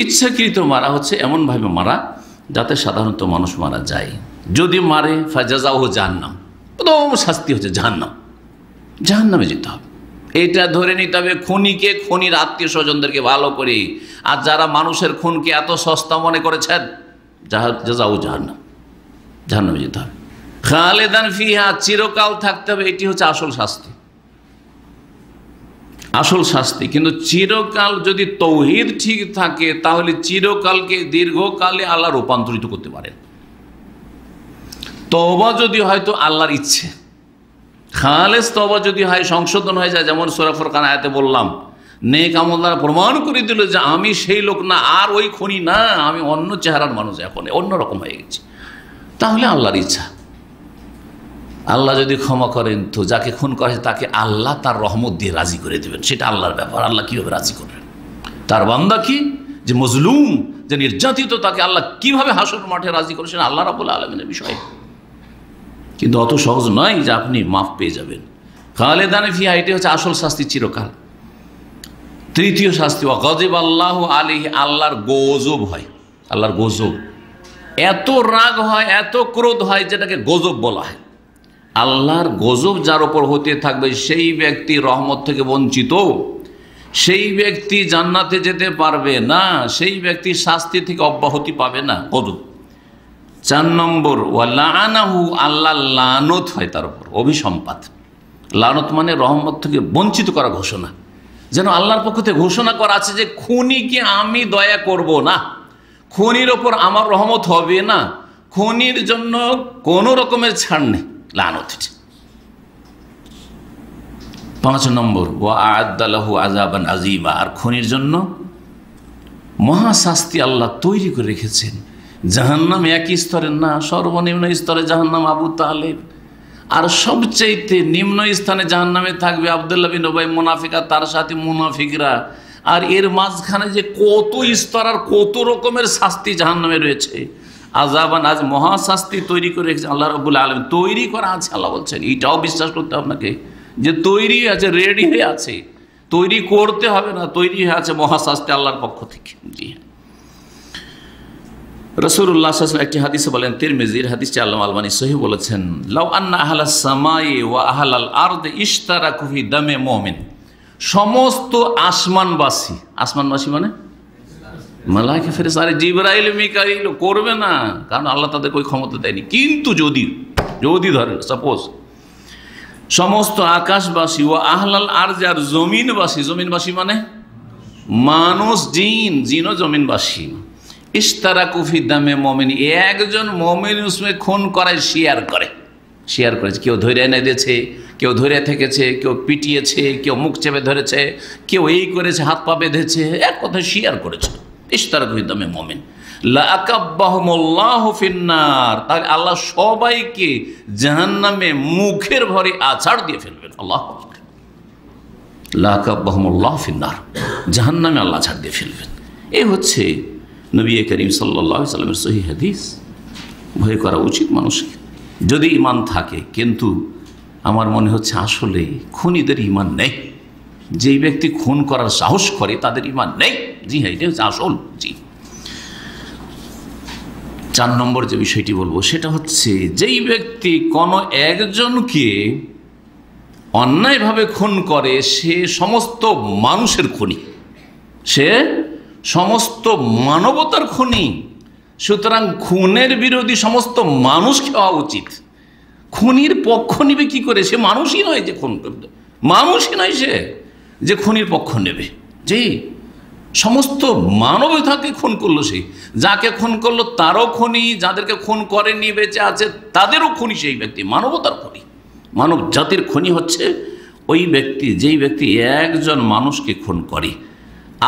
ইচ্ছাকৃত মারা হচ্ছে এমনভাবে মারা যাতে সাধারণত মানুষ মারা যায়। যদি মারে ফাজাজাও জাহান্নাম, প্রথম শাস্তি হচ্ছে জাহান্নাম, জাহান্নামে যেতে হবে। এটা ধরে নিতে হবে খুনিকে, খুনির আত্মীয় স্বজনদেরকে ভালো করে, আর যারা মানুষের খুনকে এত সস্তা মনে করেছেন, জাযাউ জাহান্নাম, জাহান্নামে যেতে হবে। খালেদান ফিহা, চিরকাল থাকতে হবে, এটি হচ্ছে আসল শাস্তি, আসল শাস্তি। কিন্তু চিরকাল যদি তৌহিদ ঠিক থাকে তাহলে চিরকালকে দীর্ঘকালে আল্লাহ রূপান্তরিত করতে পারেন। তওবা যদি হয়তো আল্লাহর ইচ্ছে, খালেস তওবা যদি হয়, সংশোধন হয়ে যায়, যেমন সূরা ফুরকান আয়াতে বললাম, নেক আমল দ্বারা প্রমাণ করে দিল যে আমি সেই লোক না, আর ওই খুনি না, আমি অন্য চেহারার মানুষ, এখন অন্যরকম হয়ে গেছি, তাহলে আল্লাহর ইচ্ছা। আল্লাহ যদি ক্ষমা করেন তো যাকে খুন করে তাকে আল্লাহ তার রহমত দিয়ে রাজি করে দেবেন, সেটা আল্লাহর ব্যাপার। আল্লাহ কীভাবে রাজি করবেন? তার বান্দা কি যে মজলুম, যে নির্যাতিত, তাকে আল্লাহ কিভাবে হাসর মাঠে রাজি করেছেন, আল্লাহ রাব্বুল আলামিনের বিষয়। কিন্তু অত সহজ নয় যে আপনি মাফ পেয়ে যাবেন। খালেদানে ফিহা, এটি হচ্ছে আসল শাস্তি, চিরকাল। তৃতীয় শাস্তি, ওয়াগযিব আল্লাহু আলাইহি, আল্লাহর গজব হয়, আল্লাহর গজব, এত রাগ হয়, এত ক্রোধ হয়, যেটাকে গজব বলা হয়। আল্লাহর গজব যার ওপর হতে থাকবে সেই ব্যক্তি রহমত থেকে বঞ্চিত, সেই ব্যক্তি জান্নাতে যেতে পারবে না, সেই ব্যক্তি শাস্তি থেকে অব্যাহতি পাবে না, গজব। 4 নম্বর, ওয়ালাআনাহু, আল্লাহ লানত হয় তার উপর, অভিসম্পাত। লানত মানে রহমত থেকে বঞ্চিত করা ঘোষণা, যেন আল্লাহর পক্ষ থেকে ঘোষণা করা আছে যে খুনিকে আমি দয়া করব না, খুনির ওপর আমার রহমত হবে না, খুনির জন্য কোনো রকমের ছাড় নেই, লানত। 5 নম্বর, ওয়া আ'আদ্দা লাহু আযাবান আযীমা, আর খুনির জন্য মহাশাস্তি আল্লাহ তৈরি করে রেখেছেন। জাহান্নাম একই স্তরের না, সর্বনিম্ন স্তরে জাহান্নাম আবু তালেব, আর সবচাইতে নিম্ন স্থানে জাহান্নামে থাকবে আব্দুল্লাহ বিন উবাই মুনাফিক আর তার সাথে মুনাফিকরা। আর এর মাঝখানে যে কত স্তর আর কত রকমের শাস্তি জাহান্নামে রয়েছে, আযাবান, আজ মহাশাস্তি তৈরি করে রেখেছেন আল্লাহ রাব্বুল আলামিন, তৈরি করা আছে। আল্লাহ বলছেন এটাও বিশ্বাস করতে হবে আপনাকে যে তৈরি আছে, রেডি হয়ে আছে, তৈরি করতে হবে না, তৈরি হয়ে আছে মহাশাস্তি আল্লাহর পক্ষ থেকে। জি হ্যাঁ, রাসূলুল্লাহ সাল্লাল্লাহু আলাইহি ওয়াসাল্লাম একটি হাদিসে বলেন, তিরমিজির হাদিসটি আল্লামা আলবানী সহিহ বলেছেন, লাউ আন্না আহলাস সামাই ওয়া আহলাল আরদি ইশতারাকু ফি দামে মুমিন, সমস্ত আসমানবাসী, আসমানবাসী মানে মালায়েকা ফেরেশতা আরে জিবরাইল মিকাইল করবে না, কারণ আল্লাহ তাদের ওই ক্ষমতা দেয়নি। কিন্তু যদি ধরেন সাপোজ সমস্ত আকাশবাসী ও আহলাল আরজ আর জমিনবাসী মানে মানুষ, জিনও জমিনবাসী, ইশতারাকু ফি দামে মুমিন, একজন মুমিন উসমে খুন করায় শেয়ার করেছে। কেউ ধরে এনে দিয়েছে, কেউ ধরে থেকেছে, কেউ পিটিয়েছে, কেউ মুখ চেপে ধরেছে, কেউ এই করেছে, হাত পা বেঁধেছে, এক কথা শেয়ার করেছে। ইশতারাকু ফি দামে মুমিন লাআকাব্বাহুমুল্লাহু ফিন্নার, তাহলে আল্লাহ সবাইকে জাহান্নামে মুখের ভরে আছাড় দিয়ে ফেলবেন। আল্লাহু আকবার। লাআকাব্বাহুমুল্লাহু ফিন্নার, জাহান্নামে আল্লাহ আছাড় দিয়ে ফেলবেন। এই হচ্ছে নবী করিম সাল্লাল্লাহু আলাইহি ওয়াসাল্লামের সহিহ হাদিস। ভয় করা উচিত মানুষকে যদি ঈমান থাকে, কিন্তু আমার মনে হচ্ছে আসলে খুনিদের ঈমান নেই। যেই ব্যক্তি খুন করার সাহস করে তাদের ঈমান নেই। জি হ্যাঁ, এটা হচ্ছে আসল। জি, 4 নম্বর যে বিষয়টি বলবো সেটা হচ্ছে, যেই ব্যক্তি কোনো একজনকে অন্যায়ভাবে খুন করে সে সমস্ত মানুষের খুনি, সে সমস্ত মানবতার খুনি। সুতরাং খুনের বিরোধী সমস্ত মানুষকে হওয়া উচিত। খুনির পক্ষ নেবে কি করে? সে মানুষই নয় যে খুন করবে, মানুষই নয় সে যে খুনির পক্ষ নেবে। জি, সমস্ত মানবতাকে খুন করলো সে, যাকে খুন করলো তারও খুনি, যাদেরকে খুন করেনি বেঁচে আছে তাদেরও খুনি সেই ব্যক্তি, মানবতার খুনি। মানব জাতির খুনি হচ্ছে ওই ব্যক্তি, যেই ব্যক্তি একজন মানুষকে খুন করে।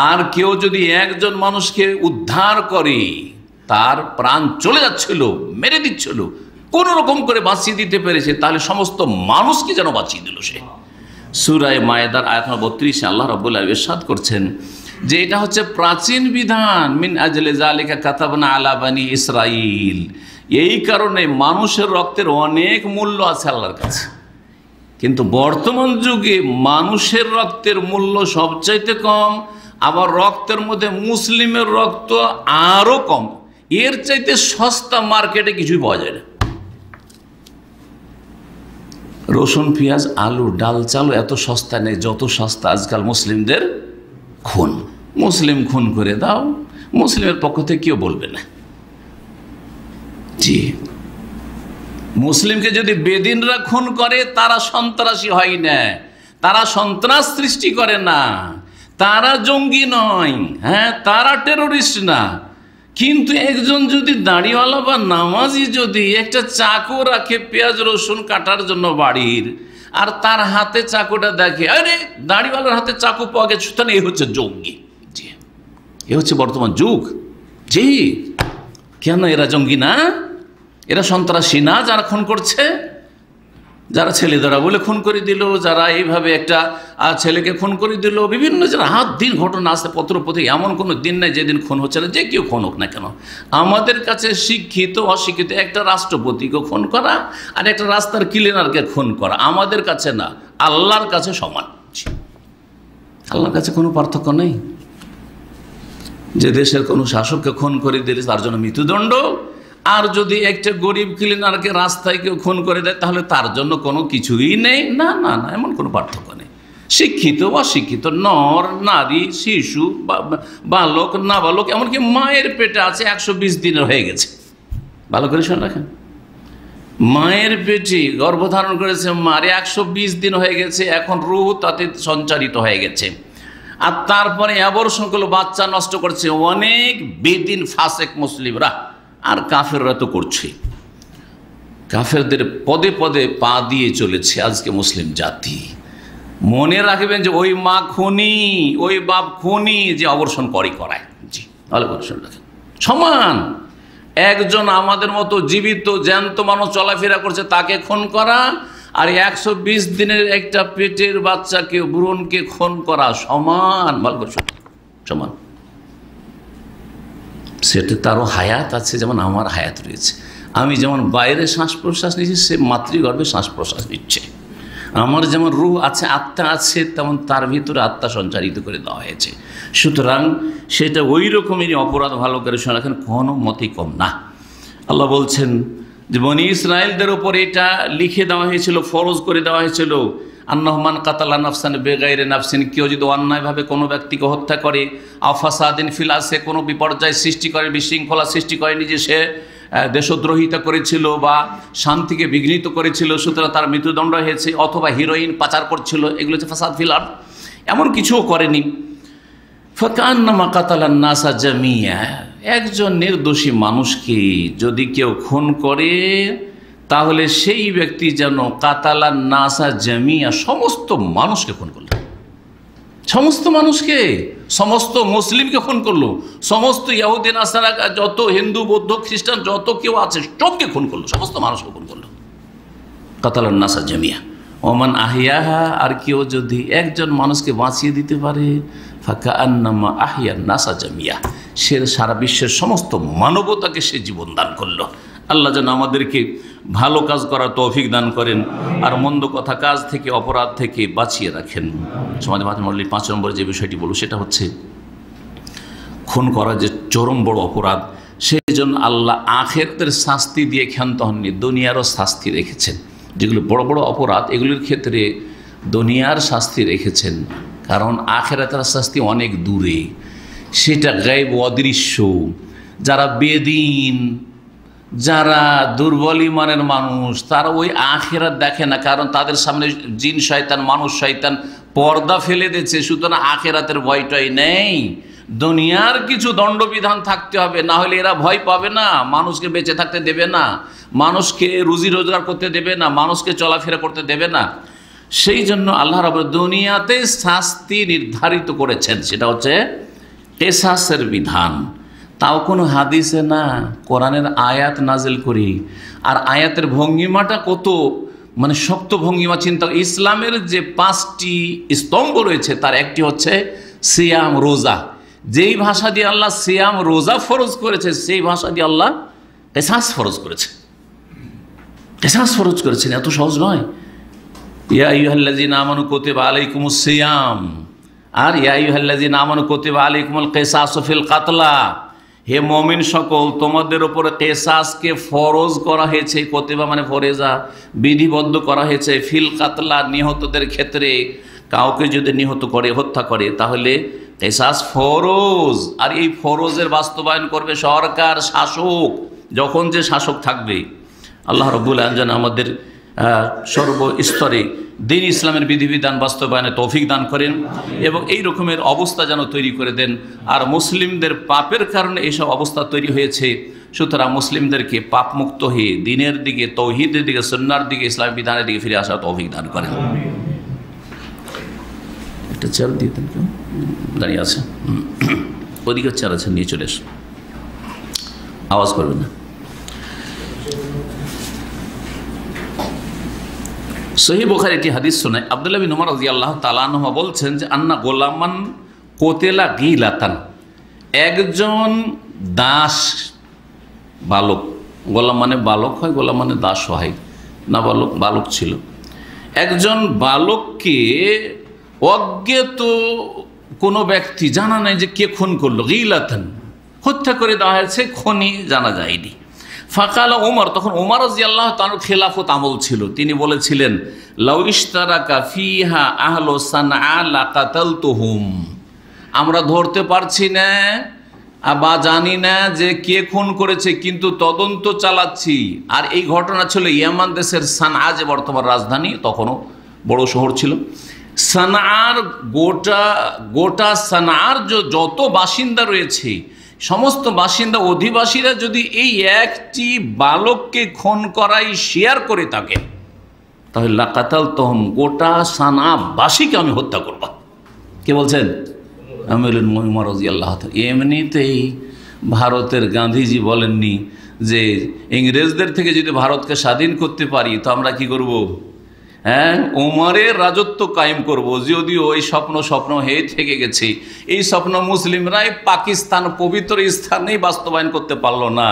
আর কেউ যদি একজন মানুষকে উদ্ধার করে, তার প্রাণ চলে যাচ্ছিল, মেরে দিচ্ছিল, কোনো রকম করে বাঁচিয়ে দিতে পেরেছে, তাহলে সমস্ত মানুষকে যেন বাঁচিয়ে দিল সে। সূরা মায়েদার আয়াত 32 আল্লাহ রাব্বুল আলামিন ইরশাদ করছেন যে এটা হচ্ছে প্রাচীন বিধান, মিন আজলি যালিকা কাতাবনা আলা বানি ইসরাইল। এই কারণে মানুষের রক্তের অনেক মূল্য আছে আল্লাহর কাছে, কিন্তু বর্তমান যুগে মানুষের রক্তের মূল্য সবচাইতে কম, আবার রক্তের মধ্যে মুসলিমের রক্ত আরও কম। এর চাইতে সস্তা মার্কেটে কিছুই পাওয়া যায় না। রসুন, পেঁয়াজ, আলু, ডাল, চালও এত সস্তা নেই যত সস্তা আজকাল মুসলিমদের খুন। মুসলিম খুন করে দাও, মুসলিমের পক্ষ থেকে কেউ বলবে না। জি, মুসলিমকে যদি বেদিনরা খুন করে তারা সন্ত্রাসী হয় না, তারা সন্ত্রাস সৃষ্টি করে না, তারা জঙ্গি নয়, হ্যাঁ, তারা টেরোরিস্ট না। কিন্তু একজন যদি দাড়িওয়ালা বা নামাজি যদি একটা চাকু রাখে পেঁয়াজ রসুন কাটার জন্য বাড়ির, আর তার হাতে চাকুটা দেখে, আরে দাড়িওয়ালার হাতে চাকু পাওয়া গেছে, সুতরাং এই হচ্ছে জঙ্গি। জি, এ হচ্ছে বর্তমান যুগ। জি, কেন এরা জঙ্গি না? এরা সন্ত্রাসী না যারা খুন করছে? যারা ছেলেদেরা বলে খুন করে দিল, যারা এইভাবে একটা ছেলেকে খুন করে দিল, বিভিন্ন যারা হাত দিন ঘটনা আসতে পত্রপথে, এমন কোনো দিন নাই যেদিন খুন হচ্ছে না, যে কেউ খুন হোক না কেন। আমাদের কাছে শিক্ষিত অশিক্ষিত একটা রাষ্ট্রপতিকে খুন করা আর একটা রাস্তার ক্লিনারকে খুন করা আমাদের কাছে না, আল্লাহর কাছে সমান। আল্লাহর কাছে কোনো পার্থক্য নেই। যে দেশের কোনো শাসককে খুন করে দিলে তার জন্য মৃত্যুদণ্ড, আর যদি একটা গরিব ক্লিনারকে রাস্তায় কেউ খুন করে দেয় তাহলে তার জন্য কোনো কিছুই নেই। না না না, এমন কোনো পার্থক্য নেই। শিক্ষিত অশিক্ষিত, নর নারী, শিশু, বালক নাবালক, এমনকি মায়ের পেটে আছে 120 দিনের হয়ে গেছে। ভালো করে শুনে রাখেন, মায়ের পেটে গর্ভধারণ করেছে মারে 120 দিন হয়ে গেছে, এখন রূহ তাতে সঞ্চারিত হয়ে গেছে, আর তারপরে অ্যাবর্শন করলো, বাচ্চা নষ্ট করছে অনেক বেদিন ফাসেক মুসলিমরা, আর কাফেররা তো করছে। কাফেরদের পদে পদে পা দিয়ে চলেছে আজকে মুসলিম জাতি। মনে রাখবেন যে ওই মা খুনি, ওই বাপ খুনি যে অবর্ষণ করায়। জি, ভালো করে শুনে রাখেন, সমান। একজন আমাদের মতো জীবিত জ্যান্ত মানুষ চলাফেরা করছে, তাকে খুন করা, আর 120 দিনের একটা পেটের বাচ্চাকে, ভ্রূণকে খুন করা সমান। ভালো করে শুনে, সমান। সেটা তারও হায়াত আছে, যেমন আমার হায়াত রয়েছে। আমি যেমন বাইরে শ্বাস প্রশ্বাস নিচ্ছি, সে মাতৃগর্ভে শ্বাস প্রশ্বাস নিচ্ছে। আমার যেমন রূহ আছে, আত্মা আছে, তেমন তার ভিতরে আত্মা সঞ্চারিত করে দেওয়া হয়েছে। সুতরাং সেটা ওই রকমেরই অপরাধ। ভালো করে শুনে রাখেন, কোনো মতেই কম না। আল্লাহ বলছেন যে বনি ইসরায়েলদের ওপর এটা লিখে দেওয়া হয়েছিল, ফরজ করে দেওয়া হয়েছিল, আন্নাহু মান কাতালা নাফসান বেগাইরে নাফসিন, কেউ যদি অন্যায়ভাবে কোনো ব্যক্তিকে হত্যা করে, আও ফাসাদিন ফিল আরদি, কোনো বিপর্যয় সৃষ্টি করে, বিশৃঙ্খলা সৃষ্টি করে, নিজে সে দেশদ্রোহিতা করেছিল বা শান্তিকে বিঘ্নিত করেছিল, সুতরাং তার মৃত্যুদণ্ড হয়েছে, অথবা হিরোইন পাচার করছিল, এগুলো হচ্ছে ফাসাদ ফিল আরদ, এমন কিছুও করেনি। ফাকান্নামা কাতালান নাসা জামিয়া, একজন নির্দোষী মানুষকে যদি কেউ খুন করে তাহলে সেই ব্যক্তি যেন কাতালান নাসা জামিয়া, সমস্ত মানুষকে খুন করল, সমস্ত মানুষকে, সমস্ত মুসলিমকে খুন করলো, সমস্ত ইহুদি নাসারা, যত হিন্দু বৌদ্ধ খ্রিস্টান যত কেউ আছে সবকে খুন করলো, সমস্ত মানুষকে খুন করলো। Catalan NASA Jamia. ওমান আহিয়াহা, আর কেউ যদি একজন মানুষকে বাঁচিয়ে দিতে পারে, ফাঁকা আন্নামা আহিয়ান নাসা জামিয়া, সে সারা বিশ্বের সমস্ত মানবতাকে সে জীবন দান করলো। আল্লাহ যেন আমাদেরকে ভালো কাজ করার তৌফিক দান করেন আর মন্দ কথা কাজ থেকে, অপরাধ থেকে বাঁচিয়ে রাখেন। সমাজ মল্লিক 5 নম্বরে যে বিষয়টি বলব সেটা হচ্ছে খুন করা যে চরম বড় অপরাধ, সেই জন্য আল্লাহ আখিরাতের শাস্তি দিয়ে ক্ষান্ত হননি, দুনিয়ারও শাস্তি রেখেছেন। যেগুলো বড় বড় অপরাধ এগুলির ক্ষেত্রে দুনিয়ার শাস্তি রেখেছেন, কারণ আখিরাতের শাস্তি অনেক দূরে, সেটা গায়েব অদৃশ্য। যারা বেদিন, যারা দুর্বল ইমানের মানুষ, তারা ওই আখিরাত দেখে না, কারণ তাদের সামনে জিন শয়তান মানুষ শয়তান পর্দা ফেলে দিয়েছে, সুতরাং আখিরাতের ভয়টাই নেই। দুনিয়ার কিছু দণ্ডবিধান থাকতে হবে, না হলে এরা ভয় পাবে না, মানুষকে বেঁচে থাকতে দেবে না, মানুষকে রুজি রোজগার করতে দেবে না, মানুষকে চলাফেরা করতে দেবে না। সেই জন্য আল্লাহ রাব্বুল দুনিয়াতে শাস্তি নির্ধারিত করেছেন, সেটা হচ্ছে কিসাসের বিধান। তাও কোনো হাদিসে না, কোরআনের আয়াত নাজিল করি, আর আয়াতের ভঙ্গিমাটা কত মানে শক্ত ভঙ্গিমা। চিন্তা, ইসলামের যে 5টি স্তম্ভ রয়েছে তার একটি হচ্ছে সিয়াম, রোজা। যেই ভাষা দিয়ে আল্লাহ সিয়াম রোজা ফরজ করেছে, সেই ভাষা দিয়ে আল্লাহ কিসাস ফরজ করেছে, কিসাস ফরজ করেছেন। এত সহজ নয়। ইয়া আইয়ুহাল্লাযীনা আমানু কুতিবা আলাইকুমুস সিয়াম, আর ইয়া আইয়ুহাল্লাযীনা আমানু কুতিবা আলাইকুমুল কিসাসু ফিল কাতলা, হে মুমিন সকল, তোমাদের উপরে কিসাসকে ফরজ করা হয়েছে, কুতিবা মানে ফরেজা, বিধিবদ্ধ করা হয়েছে, ফিল কাতলা, নিহতদের ক্ষেত্রে। কাউকে যদি নিহত করে, হত্যা করে, তাহলে কিসাস ফরজ। আর এই ফরজের বাস্তবায়ন করবে সরকার, শাসক, যখন যে শাসক থাকবে। আল্লাহ রাব্বুল আলামিন যেন আমাদের সর্বস্তরে দিন ইসলামের বিধিবিধান বাস্তবায়নে তৌফিক দান করেন এবং এই রকমের অবস্থা যেন তৈরি করে দেন। আর মুসলিমদের পাপের কারণে এইসব অবস্থা তৈরি হয়েছে, সুতরাং মুসলিমদেরকে পাপমুক্ত হয়ে দিনের দিকে, তৌহিদের দিকে, সুন্নাহর দিকে, ইসলামের বিধানের দিকে ফিরে আসার তৌফিক দান করেন। একটা চেয়ার দিয়ে দেন, কেউ দাঁড়িয়ে আছে, ওদিকে চেয়ার আছে, নিয়ে চলে এসো, আওয়াজ করবেন না। সহিহ বুখারী একটি হাদিস শোনায়, আব্দুল্লাহ বিন উমর রাদিয়াল্লাহু তাআলা আনহু বলছেন যে আন্না গোলামান কোতেলা গিলাতান, একজন দাস বালক, গোলাম মানে বালক হয়, গোলাম মানে দাস হয় না, বালক ছিল, একজন বালককে অজ্ঞাত কোনো ব্যক্তি, জানা নাই যে কে খুন করলো, গিলাতান হত্যা করে দেওয়া হয়েছে, খনি জানা যায়নি। ফাকালা ওমর, তখন ওমর রাদিয়াল্লাহু তাআলা খেলাফত আমল ছিল, তিনি বলেছিলেন লাউ ইশতারাকা ফিহা আহলু সানআ লাকাতালতুহুম, আমরা ধরতে পারছি না বা জানি না যে কে খুন করেছে, কিন্তু তদন্ত চালাচ্ছি। আর এই ঘটনা ছিল ইয়ামান দেশের সানআ, যে বর্তমান রাজধানী, তখনও বড় শহর ছিল। সানআর গোটা সানআর যত বাসিন্দা রয়েছে, সমস্ত বাসিন্দা অধিবাসীরা যদি এই একটি বালককে খুন করাই শেয়ার করে থাকে, তাহলে লাকাতালতুহুম, গোটা সানাবাসীকে আমি হত্যা করব। কে বলছেন? আমিরুল মুমিনিন ওমর রাদিয়াল্লাহু তাআলা। এমনিতেই ভারতের গান্ধীজি বলেননি যে ইংরেজদের থেকে যদি ভারতকে স্বাধীন করতে পারি তো আমরা কি করব? হ্যাঁ, ওমরের রাজত্ব কায়েম করব। যদিও এই স্বপ্ন হয়ে থেকে গেছে, এই স্বপ্ন মুসলিমরাই পাকিস্তান পবিত্র স্থানেই বাস্তবায়ন করতে পারলো না,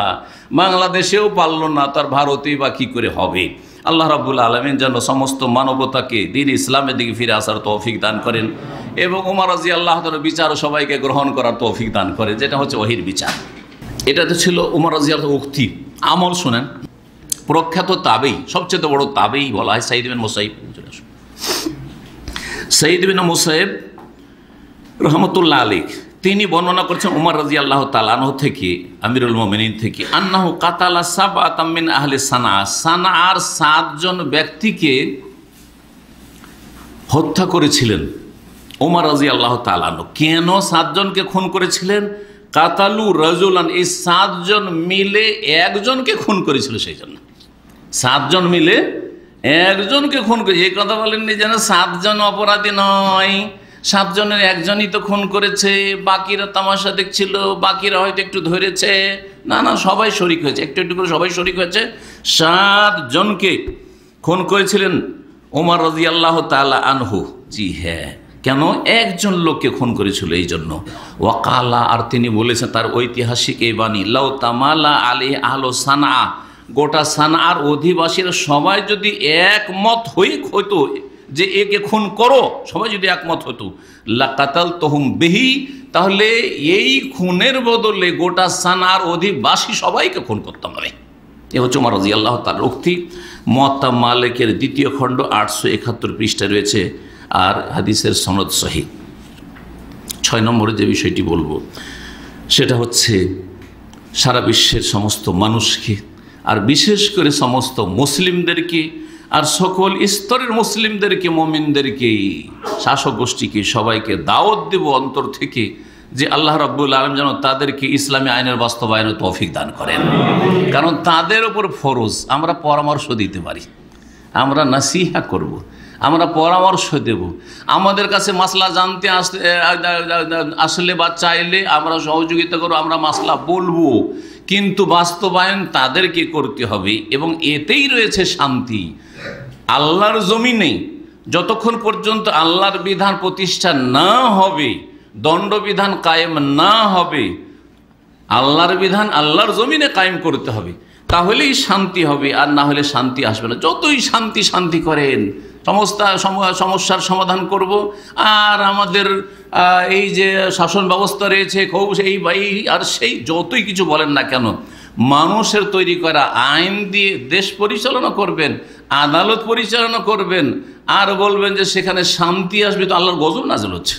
বাংলাদেশেও পারলো না, তার ভারতেই বা কী করে হবে। আল্লাহ রাব্বুল আলামিন যেন সমস্ত মানবতাকে দিন ইসলামের দিকে ফিরে আসার তৌফিক দান করেন এবং ওমর রাদিয়াল্লাহু তাআলার বিচার সবাইকে গ্রহণ করার তৌফিক দান করেন, যেটা হচ্ছে ওহীর বিচার। এটা তো ছিল ওমর রাদিয়াল্লাহু তাআলার উক্তি। আমল শোনেন, প্রখ্যাত তাবেই, সবচেয়ে বড় তাবেই বলা হয় সাঈদ বিন মুসাইয়্যিব। সঈদ বিন মুসাইব রহমতুল্লাহ আলাইহ তিনি বর্ণনা করছেন উমর রাদিয়াল্লাহু তাআলা আনহু থেকে, আমিরুল মুমিনিন থেকে, আন্নাহু কাতালা সাবআতাম মিন আহলি সানআ, সানআর 7 জন ব্যক্তিকে হত্যা করেছিলেন উমর রাদিয়াল্লাহু তাআলা আনহু। কেন 7 জনকে খুন করেছিলেন? কাতালু রাজুলান, এই 7 জন মিলে একজনকে খুন করেছিল। সেই জন্য 7 জন মিলে একজনকে খুন করে, এই কথা বলেননি যেন 7 জন অপরাধী নয়, 7 জনের একজনই তো খুন করেছে, বাকিরা তামাশা দেখছিল, বাকিরা হয়তো একটু ধরেছে। না না, সবাই শরিক হয়েছে, একটু একটু করে সবাই শরিক হয়েছে। 7 জনকে খুন করেছিলেন ওমর রাদিয়াল্লাহু তাআলা আনহু। জি হ্যাঁ, কেন? একজন লোককে খুন করেছিল এই জন্য। ওয়াকালা, আর তিনি বলেছেন তার ঐতিহাসিক এই বাণী, লাউ তামালা আলাইহি আহলু সানআ, গোটা সানআর অধিবাসীরা সবাই যদি একমত হইতো যে একে খুন করো, সবাই যদি একমত হতো, লাকাতালতুহুম বিহি, তাহলে এই খুনের বদলে গোটা সানআর অধিবাসী সবাইকে খুন করতাম আমি। এ হচ্ছে ওমর রাদিয়াল্লাহু তাআলার উক্তি। মুয়াত্তা মালিকের 2য় খণ্ড 871 পৃষ্ঠা রয়েছে, আর হাদিসের সনদ সহিহ। 6 নম্বরে যে বিষয়টি বলবো সেটা হচ্ছে সারা বিশ্বের সমস্ত মানুষকে, আর বিশেষ করে সমস্ত মুসলিমদেরকে, আর সকল স্তরের মুসলিমদেরকে, মুমিনদেরকে, শাসক গোষ্ঠীকে, সবাইকে দাওয়াত দেব অন্তর থেকে যে আল্লাহ রাব্বুল আলামিন যেন তাদেরকে ইসলামী আইনের বাস্তবায়নের তৌফিক দান করেন। কারণ তাদের উপর ফরজ, আমরা পরামর্শ দিতে পারি, আমরা নাসিহা করব, আমরা পরামর্শ দেব, আমাদের কাছে মাসলা জানতে আসলে বা চাইলে আমরা সহযোগিতা করব, আমরা মাসলা বলবো, কিন্তু বাস্তবায়ন তাদেরকে করতে হবে। এবং এতেই রয়েছে শান্তি। আল্লাহর জমিনে যতক্ষণ পর্যন্ত আল্লাহর বিধান প্রতিষ্ঠা না হবে, দণ্ডবিধান কায়েম না হবে, আল্লাহর বিধান আল্লাহর জমিনে কায়েম করতে হবে, তাহলেই শান্তি হবে, আর না হলে শান্তি আসবে না। যতই শান্তি শান্তি করেন, সমস্যার সমাধান করব, আর আমাদের এই যে শাসন ব্যবস্থা রয়েছে এই আর সেই যতই কিছু বলেন না কেন, মানুষের তৈরি করা আইন দিয়ে দেশ পরিচালনা করবেন, আদালত পরিচালনা করবেন, আর বলবেন যে সেখানে শান্তি আসবে, তো আল্লাহর গজব নাযিল হচ্ছে,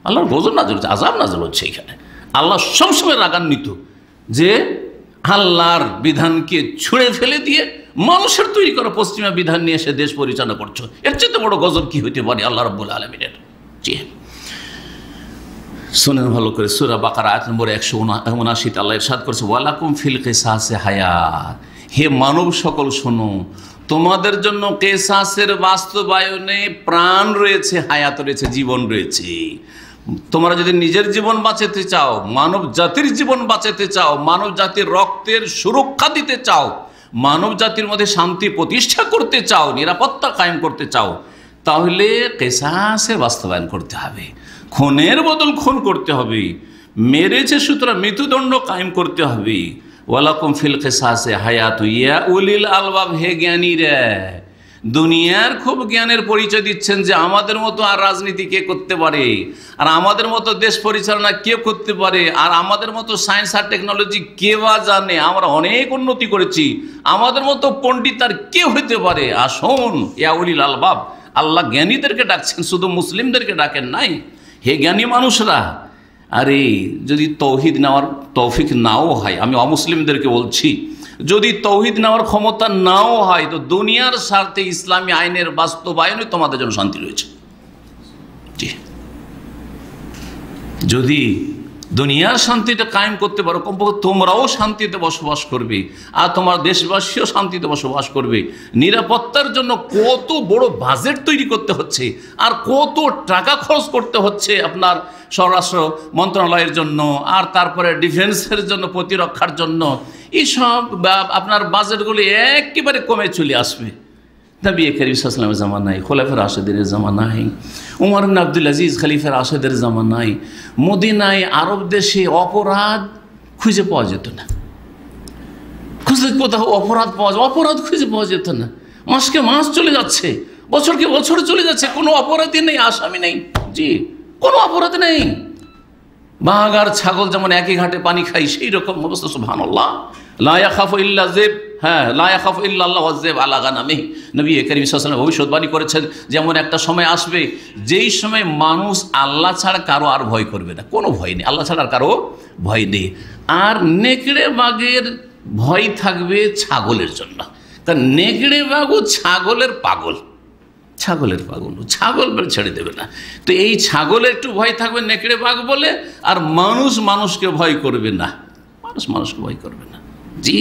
আল্লাহর গজব নাযিল হচ্ছে, আযাব নাযিল হচ্ছে। এখানে আল্লাহ সবসময় রাগান্বিত যে আল্লাহর বিধানকে ছুঁড়ে ফেলে দিয়ে মানুষের তৈরি করা পশ্চিমা বিধান নিয়ে এসে দেশ পরিচালনা করছো। এর চেয়ে বড় গজব কি হইতে পারে আল্লাহ রাব্বুল আলামিনের? জি, শুনেন ভালো করে, সূরা বাকারা আয়াত নম্বর 179 আল্লাহ ইরশাদ করেছে, ওয়ালাকুম ফিল কিসাসে হায়াত, হে মানব সকল শোনো, তোমাদের জন্য কিসাসের বাস্তবায়নে প্রাণ রয়েছে, হায়াত রয়েছে, জীবন রয়েছে। তোমরা যদি নিজের জীবন বাঁচাতে চাও, মানব জাতির জীবন বাঁচাতে চাও, মানব জাতির রক্তের সুরক্ষা দিতে চাও, মানব জাতির মধ্যে শান্তি প্রতিষ্ঠা করতে চাও, নিরাপত্তা কায়েম করতে চাও, তাহলে কিসাসের বাস্তবায়ন করতে হবে। খুনের বদল খুন করতে হবে, মেরেছে সুতরাং মৃত্যুদণ্ড কায়েম করতে হবে। ওয়ালাকুম ফিল কিসাসে হায়াতু ইয়া উলিল আলবাব, হে জ্ঞানীরা। দুনিয়ার খুব জ্ঞানের পরিচয় দিচ্ছেন যে আমাদের মতো আর রাজনীতি কে করতে পারে, আর আমাদের মতো দেশ পরিচালনা কে করতে পারে, আর আমাদের মতো সায়েন্স আর টেকনোলজি কে বা জানে, আমরা অনেক উন্নতি করেছি, আমাদের মতো পণ্ডিত আর কে হইতে পারে। আসুন, ইয়া উলিল আলবাব, আল্লাহ জ্ঞানীদেরকে ডাকছেন, শুধু মুসলিমদেরকে ডাকেন নাই। হে জ্ঞানী মানুষরা, আরে যদি তৌহিদ নেওয়ার তৌফিক নাও হয়, আমি অমুসলিমদেরকে বলছি, যদি তৌহিদ নেওয়ার ক্ষমতা নাও হয়, তো দুনিয়ার স্বার্থে ইসলামী আইনের বাস্তবায়নে তোমাদের জন্য শান্তি রয়েছে। জি, যদি দুনিয়ার শান্তিটা কায়েম করতে পারো, কমপক্ষে তোমরাও শান্তিতে বসবাস করবে, আর তোমার দেশবাসীও শান্তিতে বসবাস করবে। নিরাপত্তার জন্য কত বড় বাজেট তৈরি করতে হচ্ছে, আর কত টাকা খরচ করতে হচ্ছে আপনার স্বরাষ্ট্র মন্ত্রণালয়ের জন্য, আর তারপরে ডিফেন্সের জন্য, প্রতিরক্ষার জন্য। এইসব আপনার বাজেটগুলি একেবারে কমে চলে আসবে। নবী করিম সাল্লাল্লাহু আলাইহি ওয়াসাল্লামের জামানায়, খোলাফায়ে রাশিদিনের জামানায়, উমর ইবনে আব্দুল আজিজ খলিফা রাশিদের জামানায় মদিনায়, আরব দেশে অপরাধ খুঁজে পাওয়া যেত না। খুঁজলে কোথাও অপরাধ খুঁজে পাওয়া যেত না। মাসকে মাস চলে যাচ্ছে, বছরকে বছর চলে যাচ্ছে, কোনো অপরাধী নেই, আসামি নেই। জি, কোনো অপরাধ নেই। বাঘ আর ছাগল যেমন একই ঘাটে পানি খাই, সেই রকম অবস্থা। সুবহানাল্লাহ, লা ইয়াখাফু ইল্লা যিব, হ্যাঁ, লা ইয়াখাফু ইল্লাল্লাহু ওয়ায-যিব আলা গানামিহি। নবী করিম সাল্লাল্লাহু আলাইহি ওয়াসাল্লাম ভবিষ্যৎবাণী করেছেন যেমন একটা সময় আসবে যেই সময় মানুষ আল্লাহ ছাড়া কারো আর ভয় করবে না, কোনো ভয় নেই, আল্লাহ ছাড়া আর কারো ভয় নেই। আর নেকড়ে বাঘের ভয় থাকবে ছাগলের জন্য, কারণ নেকড়ে বাঘ ছাগলের পাগল, ছাগলের পাগল, ছাগল ছেড়ে দেবে না। তো এই ছাগলের একটু ভয় থাকবে নেকড়ে বাঘ বলে, আর মানুষ মানুষকে ভয় করবে না, মানুষ মানুষকে ভয় করবে না। জি,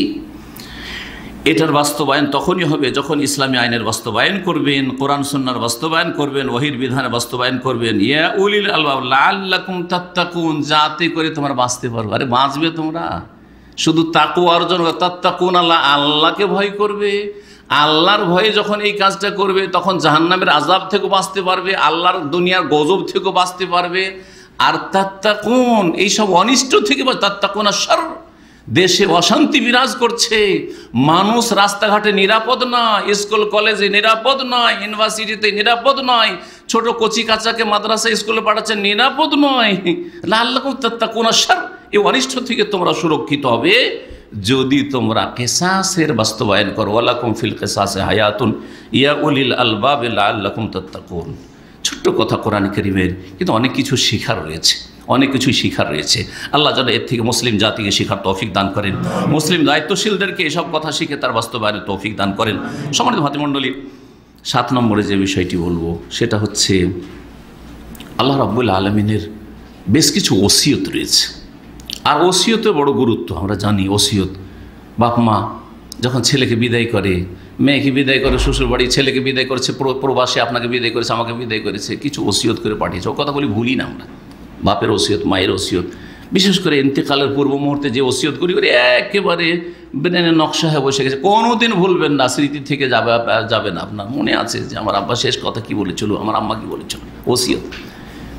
এটার বাস্তবায়ন তখনই হবে যখন ইসলামী আইনের বাস্তবায়ন করবেন, কোরআন সুন্নাহর বাস্তবায়ন করবেন, ওহীর বিধানের বাস্তবায়ন করবেন। ইয়া উলিল আলবাব লাআল্লাকুম তাত্তাকুন, যাতে করে তোমরা বাঁচতে পারবে। আরে বাঁচবে তোমরা, শুধু তাকওয়া অর্জন, তাত্তাকুন আল্লাহ, আল্লাহকে ভয় করবে। আল্লাহর ভয়ে যখন এই কাজটা করবে তখন জাহান্নামের আযাব থেকে বাঁচতে পারবে, আল্লাহর দুনিয়ার গজব থেকে বাঁচতে পারবে। আর তাত্তাকুন, এইসব অনিষ্ট থেকে, তাত্তাকুনা শার, দেশে অশান্তি বিরাজ করছে, মানুষ রাস্তাঘাটে নিরাপদ নয়, স্কুল কলেজে নিরাপদ নয়, ইউনিভার্সিটিতে নিরাপদ নয়, ছোট কচি কাচাকে মাদ্রাসা স্কুলে পাঠাচ্ছে নিরাপদ নয়। লাআল্লাকুম তাত্তাকুনা শার, এই অনিষ্ট থেকে তোমরা সুরক্ষিত হবে যদি তোমরা কিসাসের বাস্তবায়ন করো। ওয়ালাকুম ফিল কিসাসে হায়াতুন ইয়া উলিল আলবাব লাআল্লাকুম তাত্তাকুন। ছোট্ট কথা কোরআন কারীমের, কিন্তু অনেক কিছু শেখার রয়েছে, অনেক কিছুই শিখার রয়েছে। আল্লাহ যেন এর থেকে মুসলিম জাতিকে শিখার তৌফিক দান করেন, মুসলিম দায়িত্বশীলদেরকে এসব কথা শিখে তার বাস্তবায়নের তৌফিক দান করেন। সম্মানিত ভাতৃমণ্ডলী, 7 নম্বরে যে বিষয়টি বলবো সেটা হচ্ছে আল্লাহ রাব্বুল আলামিনের বেশ কিছু ওসিয়ত রয়েছে। আর ওসিয়তে বড় গুরুত্ব, আমরা জানি ওসিয়ত। বাপ মা যখন ছেলেকে বিদায় করে, মেয়েকে বিদায় করে শ্বশুর বাড়ি, ছেলেকে বিদায় করেছে প্রবাসে, আপনাকে বিদায় করেছে, আমাকে বিদায় করেছে, কিছু ওসিয়ত করে পাঠিয়েছে। ও কথাগুলি ভুলি না আমরা, বাপের ওসিয়ত, মায়ের ওসিয়ত, বিশেষ করে ইন্তেকালের পূর্ব মুহূর্তে যে ওসিয়তগুলি করে একেবারে ব্রেনে নকশা হয়ে বসে গেছে, কোনোদিন ভুলবেন না, স্মৃতি থেকে যাবে না। আপনার মনে আছে যে আমার আব্বা শেষ কথা কি বলেছিল, আমার আম্মা কি বলেছিল, ওসিয়ত।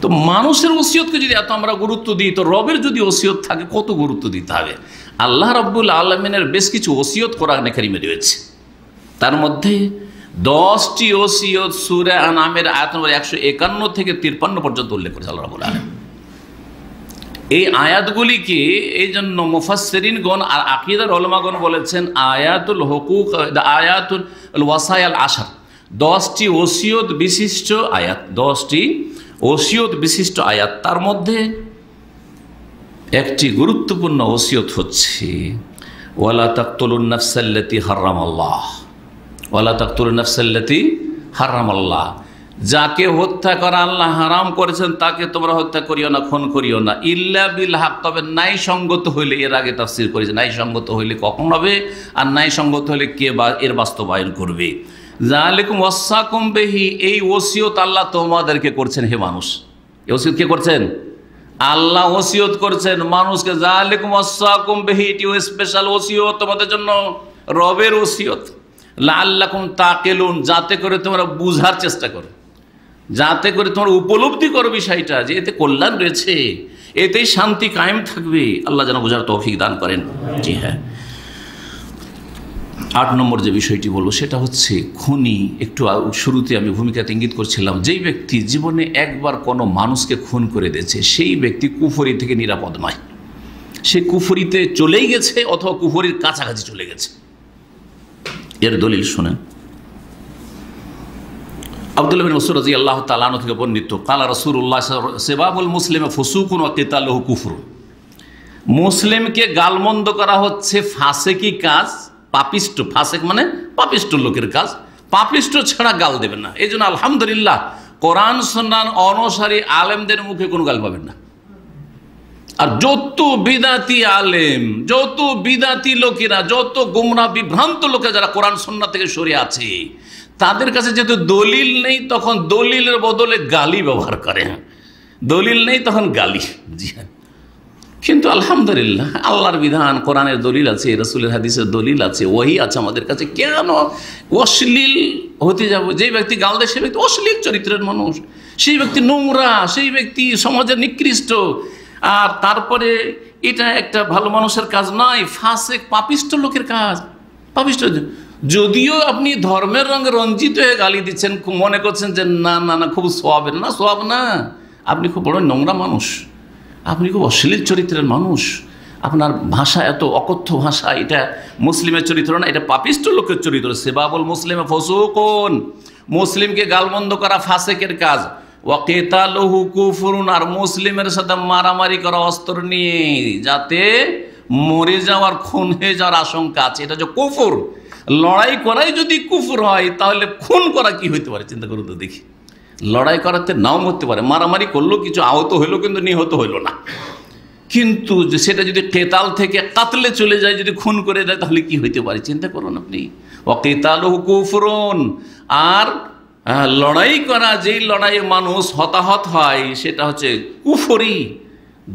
তো মানুষের ওসিয়তকে যদি এত আমরা গুরুত্ব দিই, তো রবের যদি ওসিয়ত থাকে কত গুরুত্ব দিতে হবে। আল্লাহ রাব্বুল আলামিনের বেশ কিছু ওসিয়ত কোরআনে কারীমে রয়েছে, তার মধ্যে 10টি ওসিয়ত সূরা আনআমের আয়াত নম্বর 151 থেকে 53 পর্যন্ত উল্লেখ করেছে আল্লাহ রাব্বুল আলামিন। এই আয়াতগুলিকে এই জন্য মুফাসসিরিনগণ আর আকীদার উলামাগণ বলেছেন আয়াতুল হুকুক, আয়াতুল ওয়াসায়াল আশার, 10টি ওসিয়ত বিশিষ্ট আয়াত, 10টি ওসিয়ত বিশিষ্ট আয়াত। তার মধ্যে একটি গুরুত্বপূর্ণ ওসিয়ত হচ্ছে ওয়ালা তাকতুলুন নাফসাল্লাতী হারামাল্লাহ, ওয়ালা তাকতুলুন নাফসাল্লাতী হারামাল্লাহ, যাকে হত্যা করা আল্লাহ হারাম করেছেন তাকে তোমরা হত্যা করিও না, খুন করিও না, ইল্লা বিল হক, তবে ন্যায়সঙ্গত হইলে। এর আগে তাফসীর করেছে ন্যায়সঙ্গত হইলে কখন হবে, আর ন্যায়সঙ্গত হইলে কে বা এর বাস্তবায়ন করবে। যালিকুম ওয়াসাকুম বিহি, এই ওসিয়ত আল্লাহ তোমাদেরকে করছেন। হে মানুষ, এই ওসিয়ত কে করছেন? আল্লাহ ওসিয়ত করছেন মানুষকে। যালিকুম ওয়াসাকুম বিহি, এটি স্পেশাল ওসিয়ত তোমাদের জন্য, রবের ওসিয়ত। লাআল্লাকুম তাকিলুন, যাতে করে তোমরা বুঝার চেষ্টা করো, যাতে করে তোমরা উপলব্ধি করো বিষয়টা, যে এতে কল্যাণ রয়েছে, এতেই শান্তি কায়েম থাকবে। আল্লাহ যেন বোঝার তৌফিক দান করেন। জি হ্যাঁ, 8 নম্বর যে বিষয়টি বলবো সেটা হচ্ছে খুনি। একটু শুরুতে আমি ভূমিকাতে ইঙ্গিত করছিলাম, যেই ব্যক্তি জীবনে একবার কোনো মানুষকে খুন করে দিয়েছে সেই ব্যক্তি কুফরি থেকে নিরাপদ নয়। সে কুফরিতে চলেই গেছে অথবা কুফরির কাছাকাছি চলে গেছে। এর দলিল শুনেন। আব্দুল্লাহ বিন মাসউদ রাদিয়াল্লাহু তাআলা আনহু থেকে বর্ণিত, কালা রাসূলুল্লাহ সিবাবুল মুসলিম ফুসুকুন ওয়া কিতালুহু কুফরুন, মুসলিমকে গালমন্দ করা হচ্ছে ফাসেকি কাজ, পাপিষ্ট। ফাসেক মানে পাপিষ্ট লোকের কাজ, পাপিষ্ট ছাড়া গাল দেবে না। এই জন্য আলহামদুলিল্লাহ কোরআন সুন্নাহ অনুসারী আলেমদের মুখে কোনো গাল পাবেন না। আর যত বিদাতি আলেম, যত বিদাতি লোকেরা, যত গোমরাহ বিভ্রান্ত লোকেরা যারা কোরআন সুন্নাহ থেকে সরে আছে, তাদের কাছে যেহেতু দলিল নেই তখন দলিলের বদলে গালি ব্যবহার করে। দলিল নেই তখন গালি। জি হ্যাঁ, কিন্তু আলহামদুলিল্লাহ আল্লাহর বিধান, কোরআনের দলিল আছে, রাসূলের হাদিসের দলিল আছে, ওহী আছে আমাদের কাছে। কেন অশ্লীল হতে যাব? যেই ব্যক্তি গাল দেয় সেই ব্যক্তি অশ্লীল চরিত্রের মানুষ, সেই ব্যক্তি নোংরা, সেই ব্যক্তি সমাজের নিকৃষ্ট। আর তারপরে এটা একটা ভালো মানুষের কাজ নয়, ফাসেক পাপিষ্ট লোকের কাজ। পাপিষ্ট, যদিও আপনি ধর্মের রঙে রঞ্জিত হয়ে গালি দিচ্ছেন, মনে করছেন যে না না না খুব সোয়াবের, না সোয়াব না, আপনি খুব বড় নোংরা মানুষ, আপনি খুব অশ্লীল চরিত্রের মানুষ, আপনার ভাষা এত অকথ্য ভাষা, এটা মুসলিমের চরিত্র না, এটা পাপিষ্ট লোকের চরিত্র। সেবাবুল মুসলিমে ফসুকুন, মুসলিমকে গালমন্দ করা ফাসেকের কাজ। ওয়াকিতালুহু কুফরুন, আর মুসলিমের সাথে মারামারি করা অস্ত্র নিয়ে, যাতে মরে যাওয়ার, খুন হয়ে যাওয়ার আশঙ্কা আছে, এটা যে কুফর। লড়াই করাই যদি কুফর হয়, তাহলে খুন করা কি হইতে পারে চিন্তা করুন তো দেখি। লড়াই করাতে নাও মরতে পারে, মারামারি করলো, কিছু আহত হইলো, কিন্তু নিহত হইল না। কিন্তু সেটা যদি কেতাল থেকে কাতলে চলে যায়, যদি খুন করে দেয়, তাহলে কি হইতে পারে চিন্তা করুন আপনি। ওয়াকিতালুহু কুফরুন, আর লড়াই করা, যেই লড়াইয়ে মানুষ হতাহত হয়, সেটা হচ্ছে কুফরি।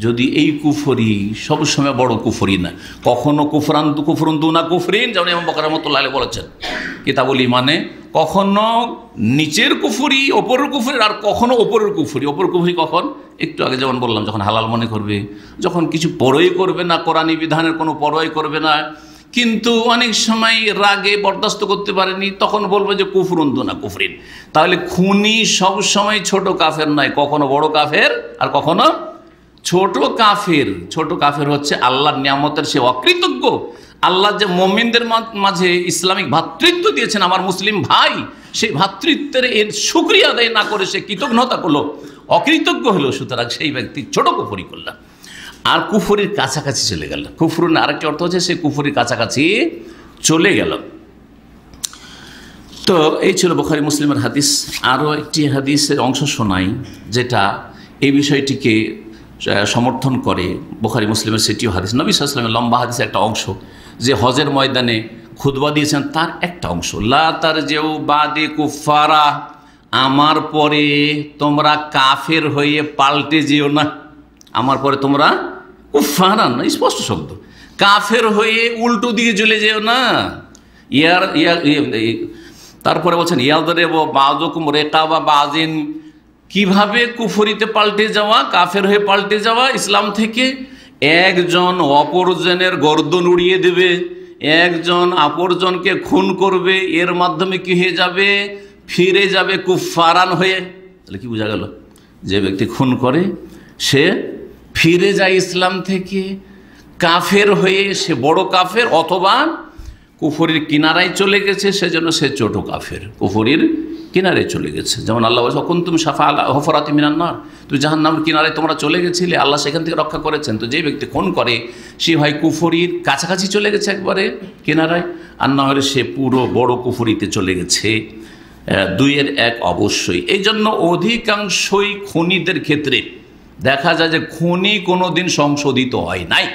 যদি এই কুফরি সবসময় বড় কুফরি না, কখনো কুফরুন দুনা কুফরিন, যেমন ইমাম বকর রাহমাতুল্লাহ আলাইহি বলেছেন কিতাবুল ঈমানে, কখনো নিচের কুফরি, ওপরের কুফরি, আর কখনো ওপরের কুফরি। ওপর কুফরি কখন? একটু আগে যেমন বললাম, যখন হালাল মনে করবে, যখন কিছু পরোই করবে না, কোরআনী বিধানের কোনো পরোই করবে না, কিন্তু অনেক সময় রাগে বরদাস্ত করতে পারেনি, তখন বলবে যে কুফরুন দুনা কুফরিন। তাহলে খুনি সব সময় ছোট কাফের নয়, কখনো বড় কাফের আর কখনো ছোট কাফের। ছোট কাফের হচ্ছে আল্লাহর নিয়ামতের সে অকৃতজ্ঞ। আল্লাহ যে মুমিনদের মাঝে ইসলামিক ভ্রাতৃত্ব দিয়েছেন, আমার মুসলিম ভাই, সেই ভ্রাতৃত্বের এর শুকরিয়া আদায় না করে সে কৃতজ্ঞতা করলো, অকৃতজ্ঞ হলো, সুতরাং সেই ব্যক্তি ছোট কুফরি করল, আর কুফরির কাছাকাছি চলে গেল। কুফরুন আরেকটি অর্থ হচ্ছে সে কুফরির কাছাকাছি চলে গেল। তো এই ছিল বুখারী মুসলিমের হাদিস। আরও একটি হাদিসের অংশ শোনাই, যেটা এই বিষয়টিকে সমর্থন করে। বুখারী মুসলিমের সেটিও হাদিস, নবী সাল্লাল্লাহু আলাইহি ওয়াসাল্লামের লম্বা হাদিসের একটা অংশ, যে হজের ময়দানে খুতবা দিয়েছেন, তার একটা অংশ। লা তারজিউ বাদি কুফারা, আমার পরে তোমরা কাফের হয়ে পাল্টে যেও না। আমার পরে তোমরা কুফারা না, স্পষ্ট শব্দ, কাফের হয়ে উল্টো দিকে চলে যেও না। তারপরে বলছেন ইয়াদরিবু বাযুকুম রিকাবা বাযিন, কিভাবে কুফরিতে পাল্টে যাওয়া, কাফের হয়ে পাল্টে যাওয়া ইসলাম থেকে? একজন অপরজনের গর্দন উড়িয়ে দেবে, একজন অপরজনকে খুন করবে, এর মাধ্যমে কি হয়ে যাবে? ফিরে যাবে কুফারান হয়ে। তাহলে কি বোঝা গেল? যে ব্যক্তি খুন করে সে ফিরে যায় ইসলাম থেকে, কাফের হয়ে সে বড় কাফের, অথবা কুফরির কিনারায় চলে গেছে, সেজন্য সে ছোট কাফের, কুফরির কিনারে চলে গেছে। যেমন আল্লাহ বলছে কুনতুম শাফা আলা হুফরাতি মিনান নার, তো জাহান্নামের কিনারে তোমরা চলে গেছিলে, আল্লাহ সেখান থেকে রক্ষা করেছেন। তো যে ব্যক্তি খুন করে সে ভাই কুফরির কাছাকাছি চলে গেছে, একবারে কিনারায়, আর না হলে সে পুরো বড় কুফরিতে চলে গেছে। দুইয়ের এক অবশ্যই। এই জন্য অধিকাংশই খুনিদের ক্ষেত্রে দেখা যায় যে খুনি কোনো দিন সংশোধিত হয় নাই,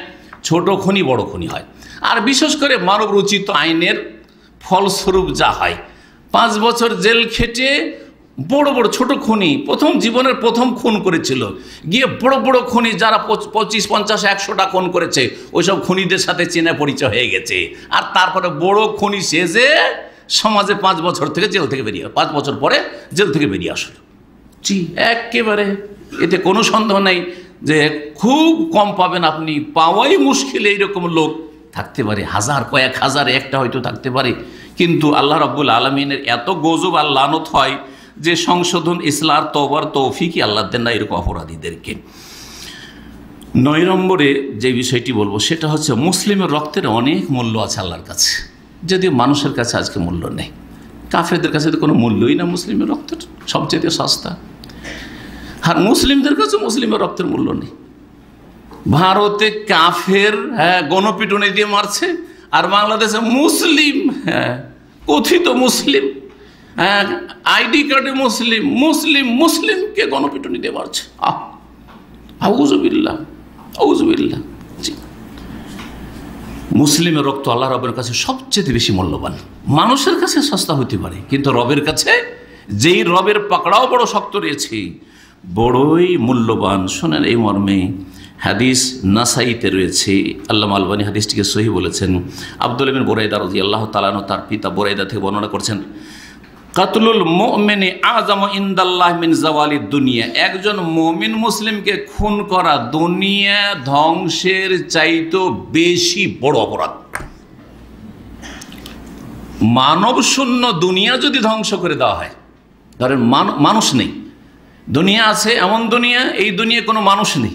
ছোট খুনি বড় খুনি হয়। আর বিশেষ করে মানব রচিত আইনের ফলস্বরূপ যা হয়, 5 বছর জেল খেটে বড় বড় ছোট খুনি, প্রথম জীবনের প্রথম খুন করেছিল, গিয়ে বড় বড় খুনি যারা 25, 50, 100টা খুন করেছে, ওইসব খুনিদের সাথে চেনা পরিচয় হয়ে গেছে। আর তারপরে বড় খুনি শেষে সমাজে 5 বছর থেকে জেল থেকে বেরিয়ে, 5 বছর পরে জেল থেকে বেরিয়ে আসলো। জি, একেবারে এতে কোনো সন্দেহ নেই যে খুব কম পাবেন আপনি, পাওয়াই মুশকিল এইরকম লোক থাকতে পারে, হাজার কয়েক হাজারে একটা হয়তো থাকতে পারে। কিন্তু আল্লাহ রাব্বুল আলামিনের এত গজব আর লানত হয় যে সংশোধন, ইসলার, তওবার তৌফিকই আল্লাহ দেন না এরকম অপরাধীদেরকে। 9 নম্বরে যে বিষয়টি বলবো সেটা হচ্ছে মুসলিমের রক্তের অনেক মূল্য আছে আল্লাহর কাছে, যদিও মানুষের কাছে আজকে মূল্য নেই। কাফেরদের কাছে তো কোনো মূল্যই না মুসলিমের রক্তের, সবচেয়ে সস্তা। আর মুসলিমদের কাছে মুসলিমের রক্তের মূল্য নেই। ভারতে কাফের গণপিটুনি দিয়ে মারছে, আর বাংলাদেশে মুসলিম, কথিত মুসলিম, আইডি কার্ডে মুসলিম, মুসলিম মুসলিমকে গণপিটুনি দিয়ে মারছে। আউযুবিল্লাহ, আউযুবিল্লাহ। জি, মুসলিমের রক্ত আল্লাহ রবের কাছে সবচেয়ে বেশি মূল্যবান। মানুষের কাছে সস্তা হতে পারে, কিন্তু রবের কাছে, যেই রবের পাকড়াও বড় শক্ত রয়েছে, বড়ই মূল্যবান। শোনেন এই মর্মে হাদিস নাসাইতে রয়েছে, আল্লামা আলবানী হাদিসটিকে সহিহ বলেছেন। আব্দুল্লাহ বিন বুরাইদা রাদিয়াল্লাহু তাআলা আনহু তার পিতা বুরাইদা থেকে বর্ণনা করছেন, কাতলুল মুমিনি আযামু ইনদাল্লাহ মিন যাওয়ালিদ দুনিয়া, একজন মুমিন মুসলিমকে খুন করা দুনিয়া ধ্বংসের চাইতে বেশি বড় অপরাধ। মানব শূন্য দুনিয়া যদি ধ্বংস করে দেওয়া হয়, ধরেন মানুষ নেই, দুনিয়া আছে এমন দুনিয়া, এই দুনিয়া কোনো মানুষ নেই,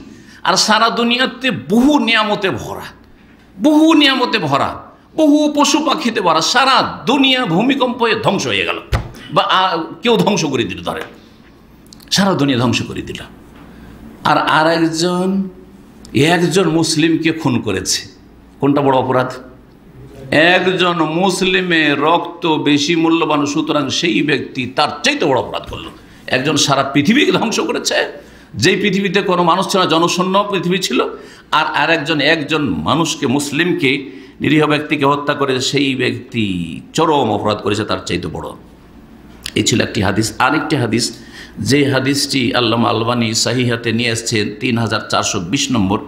আর সারা দুনিয়াতে বহু নিয়ামতে ভরা, বহু নিয়ামতে ভরা, বহু পশু পাখিতে ভরা। সারা দুনিয়া ভূমিকম্প হয়ে ধ্বংস হয়ে গেল, বা কেউ ধ্বংস করে দিল, ধরে সারা দুনিয়া ধ্বংস করে দিল। আর একজন মুসলিমকে খুন করেছে। কোনটা বড় অপরাধ? একজন মুসলিমের রক্ত বেশি মূল্যবান, সুতরাং সেই ব্যক্তি তার চাইতে বড় অপরাধ করলো। একজন সারা পৃথিবীকে ধ্বংস করেছে, যেই পৃথিবীতে কোনো মানুষ ছিল না, জনশূন্য পৃথিবী ছিল। আর একজন মানুষকে, মুসলিমকে, নিরীহ ব্যক্তিকে হত্যা করে সেই ব্যক্তি চরম অপরাধ করেছে, তার চাইতে বড়। এই ছিল একটি হাদিস। আরেকটি হাদিস, যে হাদিসটি আল্লামা আলবানী সাহিহাতে নিয়ে এসছেন 3420 নম্বর।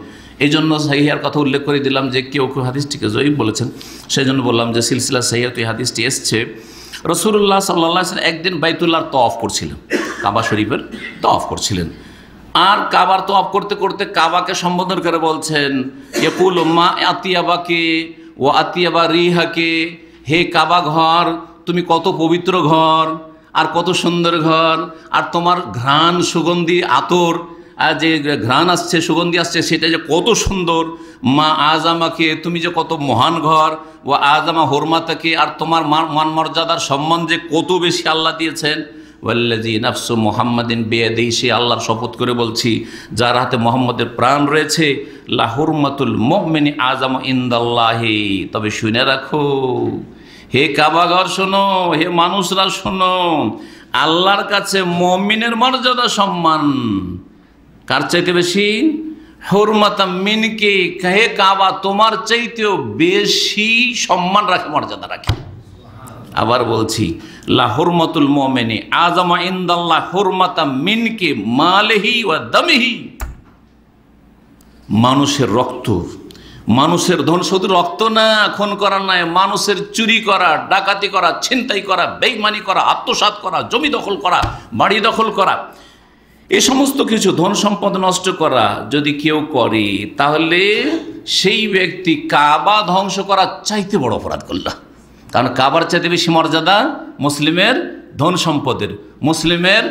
এই জন্য সাহিহার কথা উল্লেখ করে দিলাম যে কেউ কেউ হাদিসটিকে জয়ীফ বলেছেন, সেই জন্য বললাম যে সিলসিলা সাহিহাতে এই হাদিসটি এসছে। রাসূলুল্লাহ সাল্লাল্লাহু আলাইহি ওয়াসাল্লাম একদিন বাইতুল্লাহর তওয়াফ করছিলেন, কাবা শরীফের তওয়াফ করছিলেন। আর কাবার তওয়াফ করতে করতে কাবাকে সম্বোধন করে বলছেন, ইয়াকুলু মা আতিয়াবাকে ওয়া আতিয়াবা রিহাকে, হে কাবা ঘর, তুমি কত পবিত্র ঘর আর কত সুন্দর ঘর, আর তোমার ঘ্রাণ সুগন্ধি আতর, আর যে ঘ্রাণ আসছে, সুগন্ধি আসছে, সেটা যে কত সুন্দর। মা আজামাকে, তুমি যে কত মহান ঘর। ও আজামা হরমাতাকে, আর তোমার মান মর্যাদার সম্মান যে কত বেশি আল্লাহ দিয়েছেন। ওয়াল্লাযী নাফসু মুহাম্মাদিন বিয়াদিহি, সে আল্লাহর শপথ করে বলছি যার হাতে মুহাম্মদের প্রাণ রয়েছে, লা হুরমাতুল মুমিনি আযামু ইনদাল্লাহি, তবে শুনে রাখো হে কাবাঘর, শোনো, হে মানুষরা শোনো, আল্লাহর কাছে মুমিনের মর্যাদা সম্মান কার চাইতে বেশি? হুরমাতা মিনকে, হে কাবা, তোমার চাইতেও বেশি সম্মান রাখে, মর্যাদা রাখে। আবার বলছি, লা হুরমাতুল মুমিনি আযামা ইনদাল্লাহ হুরমাতা মিনকে মালিহি ওয়া দামিহি। মানুষের রক্ত, মানুষের ধন, শুধু রক্ত না, খুন করা নয়, মানুষের চুরি করা, ডাকাতি করা, ছিনতাই করা, বেঈমানি করা, আত্মসাৎ করা, জমি দখল করা, বাড়ি দখল করা, এই সমস্ত কিছু ধন সম্পদ নষ্ট করা যদি কেউ করে, তাহলে সেই ব্যক্তি কাবা ধ্বংস করার চাইতে বড় অপরাধ করল। কারণ কাবার চাইতে বেশি মর্যাদা মুসলিমের ধন সম্পদের, মুসলিমের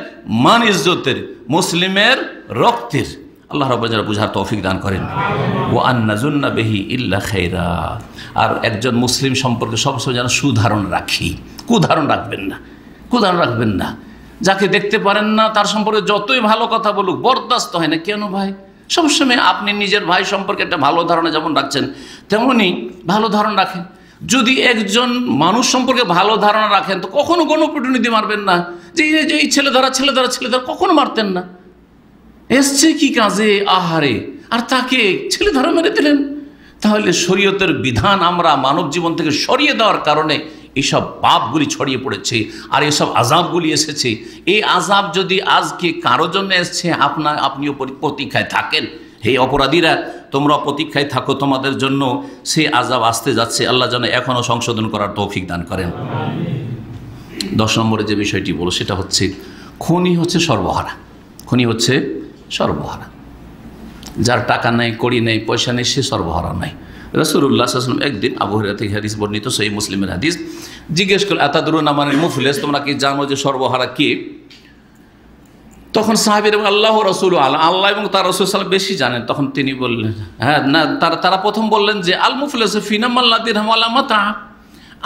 মান ইজ্জতের, মুসলিমের রক্তের। আল্লাহ রাব্বুল আলামিন বুঝার তৌফিক দান করেন। ওয়া আন্নাজুন্না বিহি ইল্লা খাইরা। আর একজন মুসলিম সম্পর্কে সবসময় যেন সুধারণ রাখি, কুধারণ রাখবেন না, কুধারণ রাখবেন না। যাকে দেখতে পারেন না তার সম্পর্কে যতই ভালো কথা বলুক বরদাস্ত হয় না। কেন ভাই? সবসময় আপনি নিজের ভাই সম্পর্কে একটা ভালো ধারণা যেমন রাখছেন, তেমনই ভালো ধারণা রাখেন। যদি একজন মানুষ সম্পর্কে ভালো ধারণা রাখেন তো কখনো গণপিটুনি দিয়ে মারবেন না, যে এই ছেলেধরা কখনো মারতেন না। এসছে কি কাজে, আহারে, আর তাকে ছেলেধরা মেরে দিলেন। তাহলে শরীয়তের বিধান আমরা মানব জীবন থেকে সরিয়ে দেওয়ার কারণে এইসব পাপগুলি ছড়িয়ে পড়েছে, আর এসব আযাবগুলি এসেছে। এই আযাব যদি আজকে কারোর জন্য এসছে, আপনিও প্রতীক্ষায় থাকেন। হে অপরাধীরা, তোমরা প্রতীক্ষায় থাকো, তোমাদের জন্য সে আযাব আসতে যাচ্ছে। আল্লাহ যেন এখনও সংশোধন করার তৌফিক দান করেন। 10 নম্বরে যে বিষয়টি বলো সেটা হচ্ছে খনি হচ্ছে সর্বহারা। খনি হচ্ছে সর্বহারা। যার টাকা নেই, কড়ি নেই, পয়সা নেই, সে সর্বহারা নাই। রাসূলুল্লাহ সাল্লাল্লাহু আলাইহি ওয়াসাল্লাম একদিন আবু হুরায়রা থেকে হাদিস বর্ণিত, সহিহ মুসলিমের হাদিস, জিজ্ঞেস করলেন, আতাদরুনা মানিল মুফলিস, তোমরা কি জানো যে সর্বহারা কে? তখন সাহাবীরা আল্লাহ রাসূল আল্লাহ এবং তার রাসূল সাল্লাল্লাহু বেশি জানেন। তখন তিনি বললেন, হ্যাঁ, না, তারা প্রথম বললেন যে আল মুফলিসু ফিনা মান লা দিরহাম ওয়া লা মাতা,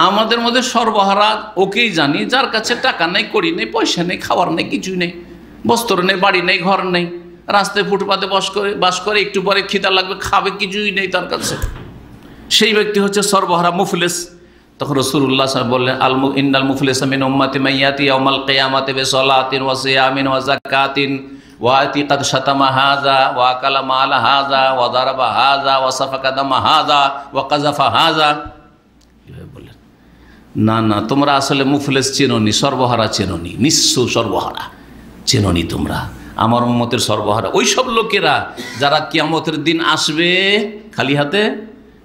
আমাদের মধ্যে সর্বহারা ওকেই জানি যার কাছে টাকা নেই, কড়ি নেই, পয়সা নেই, খাওয়ার নেই, কিছুই নেই, বস্ত্র নেই, বাড়ি নেই, ঘর নেই, রাস্তায় ফুটপাতে বাস করে, একটু পরে খিদা লাগবে, খাবে, কিছুই নেই তার কাছে, সেই ব্যক্তি হচ্ছে সর্বহারা, মুফলিস। তখন রাসূলুল্লাহ সাল্লাল্লাহু আলাইহি ওয়াসাল্লাম বললেন, ইন্নাল মুফলিসা মিন উম্মতি মান ইয়াতি ইয়াউমাল কিয়ামাতি বিসালাতিন ওয়া সিয়ামিন ওয়া যাকাতিন ওয়া আতিকাদ শাতামা হাযা ওয়া আকালা মালা হাযা ওয়া দারাবা হাযা ওয়া সাফাকা দামা হাযা ওয়া কাযাফা হাযা। বললেন, না, তোমরা আসলে মুফলিস চেনোনি, সর্বহারা চেনোনি, নিঃস্ব সর্বহারা চেনোনি তোমরা। আমার উম্মতের সর্বহারা ওই সব লোকেরা যারা কিয়ামতের দিন আসবে খালি হাতে,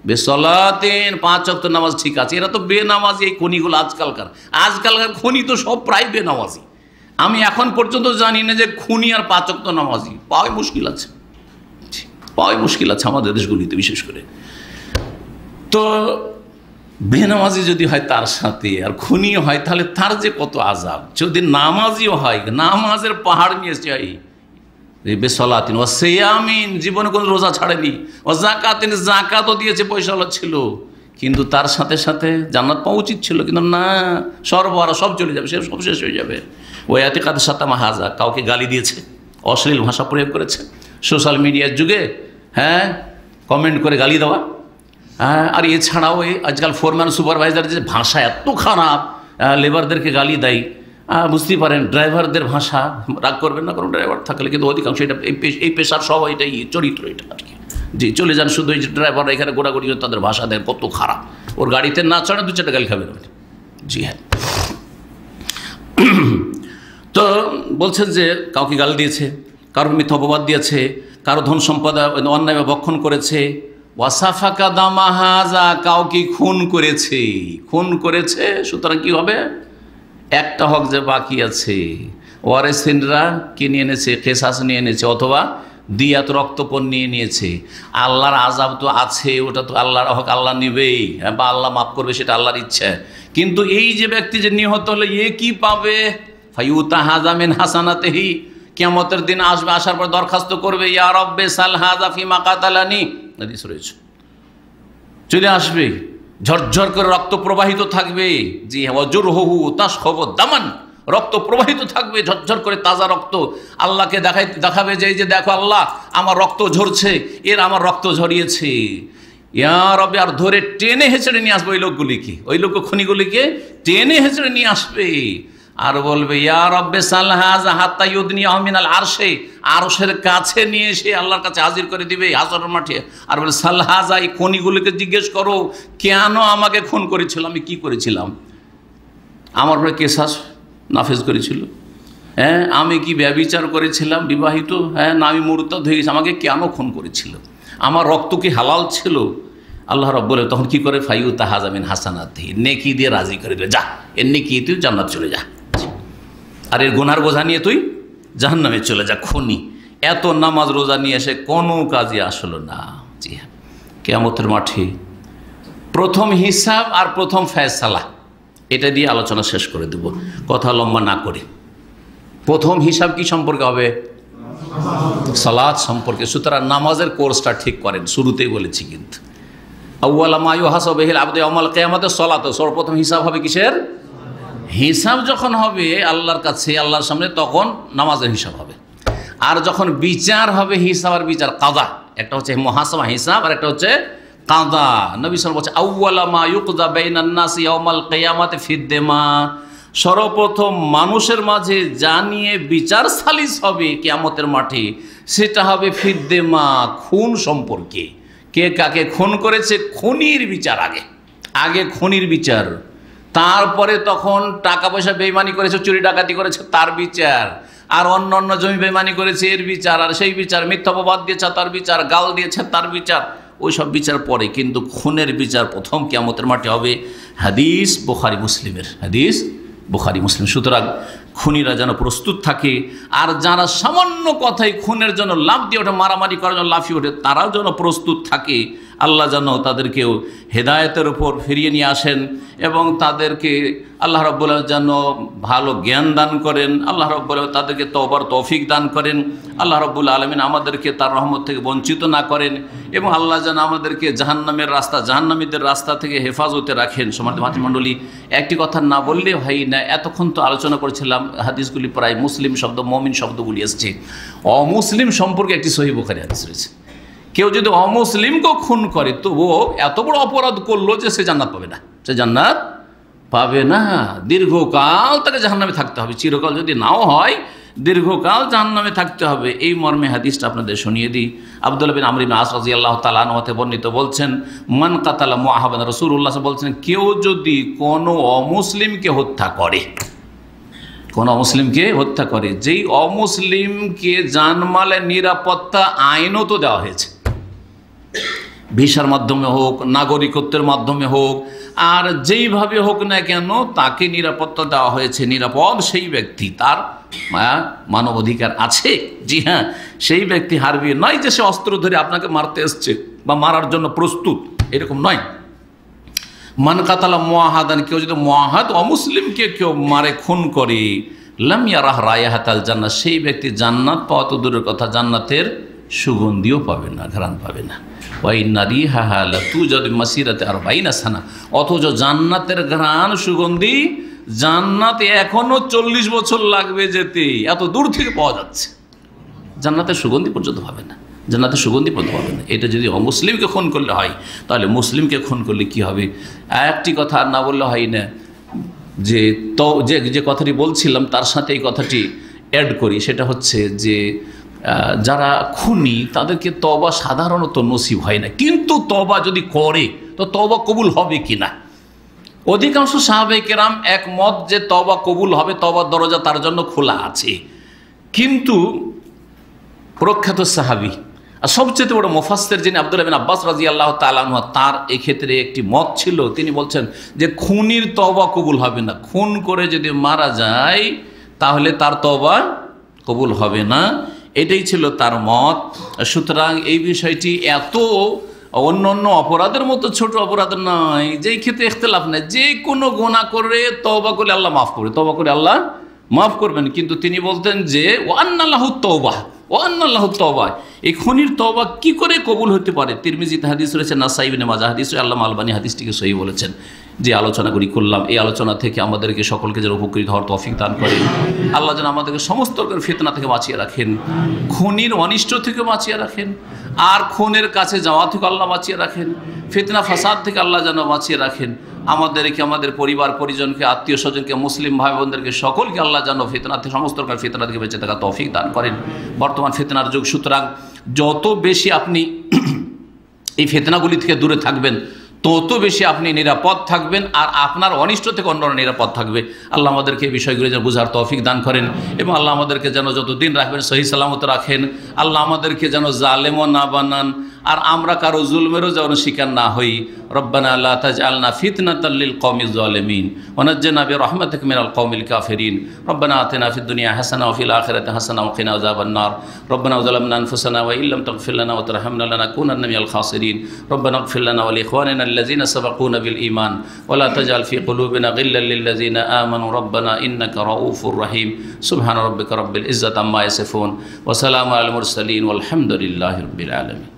বেসলাতিন, 5 ওয়াক্ত নামাজ ঠিক আছে, এরা তো বেনামাজি। এই খনিগুলো আজকালকার খনি তো সব প্রায় বেনামাজি। আমি এখন পর্যন্ত জানি না যে খুনি আর 5 ওয়াক্ত নামাজি পাওয়াই মুশকিল আছে আমাদের দেশগুলিতে বিশেষ করে। তো বেনামাজি যদি হয় তার সাথে আর খুনিও হয়, তাহলে তার যে কত আযাব। যদি নামাজিও হয়, নামাজের পাহাড় নিয়ে চাই, বেসলাতিন ওয়া সিয়ামিন, জীবনে কোনো রোজা ছাড়েনি, ও যাকাতিন, যাকাতও দিয়েছে, পয়সাওয়ালা ছিল, কিন্তু তার সাথে সাথে জান্নাত পাওয়া উচিত ছিল, কিন্তু না, সর্বহারা, সব চলে যাবে, সে সব শেষ হয়ে যাবে। ওই এতেকাদ সাতামা হাজা, কাউকে গালি দিয়েছে, অশ্লীল ভাষা প্রয়োগ করেছে, সোশ্যাল মিডিয়ার যুগে কমেন্ট করে গালি দেওয়া। আর এছাড়াও আজকাল ফোরম্যান সুপারভাইজার যে ভাষা এত খারাপ, লেবারদেরকে গালি দেয়, বুঝতেই পারেন, ড্রাইভারদের ভাষা, রাগ করবেন না, কারণ ড্রাইভার থাকলে কিন্তু অধিকাংশ এটা এই পেশার সব এটাই চরিত্র, এটা আর কি। জি, চলে যান, শুধু এই যে ড্রাইভাররা এখানে গোড়াগড়ি তাদের ভাষা দেয় কত খারাপ, ওর গাড়িতে না চড়ে 2-4টা গালি খাবেন। জি হ্যাঁ। তো বলছেন যে কাউকে গালি দিয়েছে, কারোর মিথ্যা অপবাদ দিয়েছে, কারো ধন সম্পদ অন্যায় ভক্ষণ করেছে, ওয়াসাফাকা দামাহাজা, কাউকে খুন করেছে, খুন করেছে, সুতরাং কি হবে, একটা হক যে বাকি আছে, ওয়ারেসিনরা কি নিয়ে এনেছে, কেসাস নিয়ে এনেছে, অথবা দিয়াত, রক্তপণ নিয়ে নিয়েছে। আল্লাহর আযাব তো আছে, ওটা তো আল্লাহর হক, আল্লাহ নেবেই, বা আল্লাহ মাফ করবে, সেটা আল্লাহর ইচ্ছা। কিন্তু এই যে ব্যক্তি যে নিহত হলে এ কি পাবে, ফায়ুতা হাজা মিন হাসানাতিহি, কিয়ামতের দিন আসবে, আসার পর দরখাস্ত করবে, ইয়া রব্বে সাল হাজা ফিমা কাতালানি, হাদিস রয়েছে, চলে আসবে, ঝরঝর করে রক্ত প্রবাহিত থাকবে। জি হ্যাঁ, ওয়াজুরহু তাসখাবু দামান, রক্ত প্রবাহিত থাকবে, ঝরঝর করে তাজা রক্ত। আল্লাহকে দেখাবে যে এই যে দেখো আল্লাহ, আমার রক্ত ঝরছে, এর আমার রক্ত ঝরিয়েছে। ইয়া রব্বে, আর ধরে টেনে হেঁচড়ে নিয়ে আসবে ওই লোকগুলিকে, ওই লোক খনিগুলিকে টেনে হেঁচড়ে নিয়ে আসবে, আর বলবে ইয়া রব্বে সাল হাযা হাত্তা ইউদনিয়াহু মিনাল আরশে, আরশের কাছে নিয়ে এসে আল্লাহর কাছে হাজির করে দিবে হাসরের মাঠে। আর বলে সাল হাযা, এই খনিগুলিকে জিজ্ঞেস করো কেন আমাকে খুন করেছিল, আমি কি করেছিলাম, আমার উপরে কেসাস নাফেজ করেছিল, হ্যাঁ, আমি কি ব্যভিচার করেছিলাম বিবাহিত, হ্যাঁ না, আমি মুরতাদ হয়ে গেছি, আমাকে কেন খুন করেছিল, আমার রক্ত কি হালাল ছিল। আল্লাহ রাব্বুল বলে তখন কি করে, ফায়ুতা হাজা মিন হাসানাতিহি, নেকি দিয়ে রাজি করে দেবে, যা এর নেকি তুই জান্নাত চলে যা, আর এর গুনার বোঝা নিয়ে তুই জাহান্নামে চলে যা। খুনি এত নামাজ রোজা নিয়ে এসে কোনো কাজে আসলো না। জি হ্যাঁ, কিয়ামতের মাঠে প্রথম হিসাব আর প্রথম ফয়সালা, এটা দিয়ে আলোচনা শেষ করে দেব, কথা লম্বা না করে। প্রথম হিসাব কি সম্পর্কে হবে, সালাত সম্পর্কে। সুতরাং নামাজের কোর্সটা ঠিক করেন, শুরুতেই বলেছি। কিন্তু আউয়ালা মা ইউহাসাবু বিহিল আবদু ইয়াউমাল কিয়ামাতি সালাত, সর্বপ্রথম হিসাব হবে কিসের, হিসাব যখন হবে আল্লাহর কাছে, আল্লাহর সামনে, তখন নামাজের হিসাব হবে। আর যখন বিচার হবে, হিসাব আর বিচার, কাদা, একটা হচ্ছে মুহাসাবা হিসাব, আর একটা হচ্ছে কাদা। নবী সাল্লাল্লাহু আলাইহি ওয়াসাল্লাম বলছে আউয়ালা মা ইউকযা বাইনান নাসি ইয়াউমাল কিয়ামাতি ফিদ-দিমা, সর্বপ্রথম মানুষের মাঝে যা নিয়ে বিচার সালিস হবে কিয়ামতের মাঠে, সেটা হবে ফিদ-দিমা, খুন সম্পর্কে। কে কাকে খুন করেছে, খুনির বিচার আগে, আগে খুনির বিচার, তারপরে তখন টাকা পয়সা বেইমানি করেছে, চুরি ডাকাতি করেছে, তার বিচার, আর অন্য অন্য জমি বেইমানি করেছে এর বিচার, আর সেই বিচার, মিথ্যা অপবাদ দিয়েছে তার বিচার, গাল দিয়েছে তার বিচার, ওই সব বিচার পরে, কিন্তু খুনের বিচার প্রথম কিয়ামতের মাঠে হবে। হাদিস বুখারী মুসলিমের, হাদিস বুখারী মুসলিম। সুতরাং খুনিরা যেন প্রস্তুত থাকে, আর যারা সামান্য কথাই খুনের জন্য লাফ দিয়ে ওঠে, মারামারি করার জন্য লাফিয়ে ওঠে, তারাও যেন প্রস্তুত থাকে। আল্লাহ যেন তাদেরকেও হেদায়েতের উপর ফিরিয়ে নিয়ে আসেন, এবং তাদেরকে আল্লাহ রাব্বুল আলামিন যেন ভালো জ্ঞান দান করেন, আল্লাহ রাব্বুল আলামিন তাদেরকে তওবার তৌফিক দান করেন, আল্লাহ রাব্বুল আলামিন আমাদেরকে তার রহমত থেকে বঞ্চিত না করেন, এবং আল্লাহ যেন আমাদেরকে জাহান্নামের রাস্তা, জাহান্নামীদের রাস্তা থেকে হেফাজতে রাখেন। সম্মানিত ভাতৃমণ্ডলী, একটি কথা না বললে হয় না, এতক্ষণ তো আলোচনা করেছিলাম, হাদিসগুলি প্রায় মুসলিম শব্দ, মুমিন শব্দগুলি এসছে। অমুসলিম সম্পর্কে একটি সহিহ বুখারী হাদিস রয়েছে, কেউ যদি অমুসলিমকেও খুন করে তো ও এত বড় অপরাধ করলো যে সে জান্নাত পাবে না, সে জান্নাত পাবে না, দীর্ঘকাল তাকে জাহান্নামে থাকতে হবে। চিরকাল যদি নাও হয়, দীর্ঘকাল জাহান্নামে থাকতে হবে। এই মর্মে হাদিসটা আপনাদের শুনিয়ে দিই। আব্দুল্লাহ বিন আমর ইবনে আস রাদিয়াল্লাহু তাআলা আনহু হতে বর্ণিত, বলছেন মান কাতালা মুআহাবান, রাসূলুল্লাহ বলছেন কেউ যদি কোনো অমুসলিমকে হত্যা করে, কোন অমুসলিমকে হত্যা করে, যেই অমুসলিমকে জানমালের নিরাপত্তা আইনত দেওয়া হয়েছে, ভিসার মাধ্যমে হোক, নাগরিকত্বের মাধ্যমে হোক, আর যেইভাবে হোক না কেন তাকে নিরাপত্তা দেওয়া হয়েছে, নিরাপদ সেই ব্যক্তি, তার মানবাধিকার আছে। জি হ্যাঁ, সেই ব্যক্তি হারবি নয় যে সে অস্ত্র ধরে আপনাকে মারতে এসছে বা মারার জন্য প্রস্তুত, এরকম নয়। মান কাতালা মুআহাদান, কেউ যদি মুআহাদ অমুসলিমকে কেউ মারে, খুন করে, লাম ইয়ারাহ রায়াহাতাল জান্নাত, সেই ব্যক্তি জান্নাত পাওয়া তো দূরের কথা, জান্নাতের সুগন্ধিও পাবে না, ঘ্রাণ পাবে না। ওয়াইন্না রিহাহা লাতুজাদু মাসিরাতে আরবাইনা সানা, অথচ জান্নাতের ঘ্রাণ সুগন্ধি জান্নাতে এখনো 40 বছর লাগবে যেতে, এত দূর থেকে পাওয়া যাচ্ছে। জান্নাতের সুগন্ধি পর্যন্ত পাবে না, জান্নাতের সুগন্ধি পর্যন্ত পাবে না। এটা যদি অমুসলিমকে খুন করলে হয়, তাহলে মুসলিমকে খুন করলে কি হবে? একটি কথা আর না বললে হয় না, যে যে কথাটি বলছিলাম তার সাথে এই কথাটি অ্যাড করি, সেটা হচ্ছে যে যারা খুনি তাদেরকে তওবা সাধারণত নসিব হয় না, কিন্তু তওবা যদি করে তো তওবা কবুল হবে কি না। অধিকাংশ সাহাবায়ে কেরাম একমত যে তওবা কবুল হবে, তওবার দরজা তার জন্য খোলা আছে। কিন্তু প্রখ্যাত সাহাবী আর সবচেয়ে বড় মুফাসসির যিনি আব্দুল্লাহ বিন আব্বাস রাদিয়াল্লাহু তাআলা আনহু, তার এক্ষেত্রে একটি মত ছিল। তিনি বলছেন যে খুনির তওবা কবুল হবে না, খুন করে যদি মারা যায় তাহলে তার তওবা কবুল হবে না, এটাই ছিল তার মত। সুতরাং এই বিষয়টি এত অন্য অন্য অপরাধের মতো ছোট অপরাধ নয়, যেই ক্ষেত্রে ইখতিলাফ নেই, যে কোনো গুনাহ করে তওবা করলে আল্লাহ মাফ করবে, তওবা করে আল্লাহ মাফ করবেন। কিন্তু তিনি বলতেন যে ওয়ান্নাল্লাহুত তওবা, ওয়ান্নাল্লাহুত তওবা, এই খুনির তওবা কি করে কবুল হতে পারে? তিরমিজিতে হাদিস রয়েছে, নাসাই ইবনে মাজাহ হাদিস, আল্লামা আলবানী হাদিসটিকে সহিহ বলেছেন। যে আলোচনাগুলি করলাম, এই আলোচনা থেকে আমাদেরকে সকলকে যেন উপকৃত হওয়ার তৌফিক দান করেন। আল্লাহ যেন আমাদেরকে সমস্ত ফিতনা থেকে বাঁচিয়ে রাখেন, খুনির অনিষ্ট থেকে বাঁচিয়ে রাখেন, আর খুনের কাছে যাওয়া থেকে আল্লাহ বাঁচিয়ে রাখেন, ফিতনা ফাসাদ থেকে আল্লাহ যেন বাঁচিয়ে রাখেন। আমাদেরকে, আমাদের পরিবার পরিজনকে, আত্মীয় স্বজনকে, মুসলিম ভাই বোনদেরকে সকলকে আল্লাহ যেন ফিতনা থেকে, সমস্ত ফিতনা থেকে বেঁচে থাকা তৌফিক দান করেন। বর্তমান ফিতনার যুগ, সুতরাং যত বেশি আপনি এই ফিতনাগুলি থেকে দূরে থাকবেন তত বেশি আপনি নিরাপদ থাকবেন, আর আপনার অনিষ্ট থেকে অন্যরা নিরাপদ থাকবে। আল্লাহ আমাদেরকে এই বিষয়গুলি যেন বোঝার তৌফিক দান করেন, এবং আল্লাহ আমাদেরকে যেন যতদিন রাখবেন সহি সালামত রাখেন। আল্লাহ আমাদেরকে যেন জালেমও না বানান, আর আমরা কারো জুলমেরও যেন শিকার না হই। রব্বানা লা তাজআলনা ফিতনাতাল লিল কওমিজ জালিমিন ওয়া নাজ্জিনা বিরহমাতিকা মিনাল কওমিল কাফিরিন। রব্বানা আতিনা ফিদ দুনিয়া হাসানাহ ওয়া ফিল আখিরাতি হাসানাহ ওয়া কিনা আযাবান নার। রব্বানা যালামনা আনফুসানা ওয়া ইল্লাম তাগফির লানা ওয়া তারহামনা লানাকুনান্না মিনাল খাসিরিন। রব্বানা ইগফির লানা ওয়া লিইখওয়ানিনা আল্লাযিনা সাবাকুনা বিল ঈমান ওয়া লা তাজআল ফি কুলুবিনা গিল্লাল লিল লাযিনা আমানু রব্বানা ইন্নাকা রাউফুর রহিম। সুবহানা রাব্বিকা রাব্বিল ইজ্জাতি আম্মা ইয়াসিফুন ওয়া সালামুন আলাল মুরসালিন ওয়াল হামদুলিল্লাহি রাব্বিল আলামিন।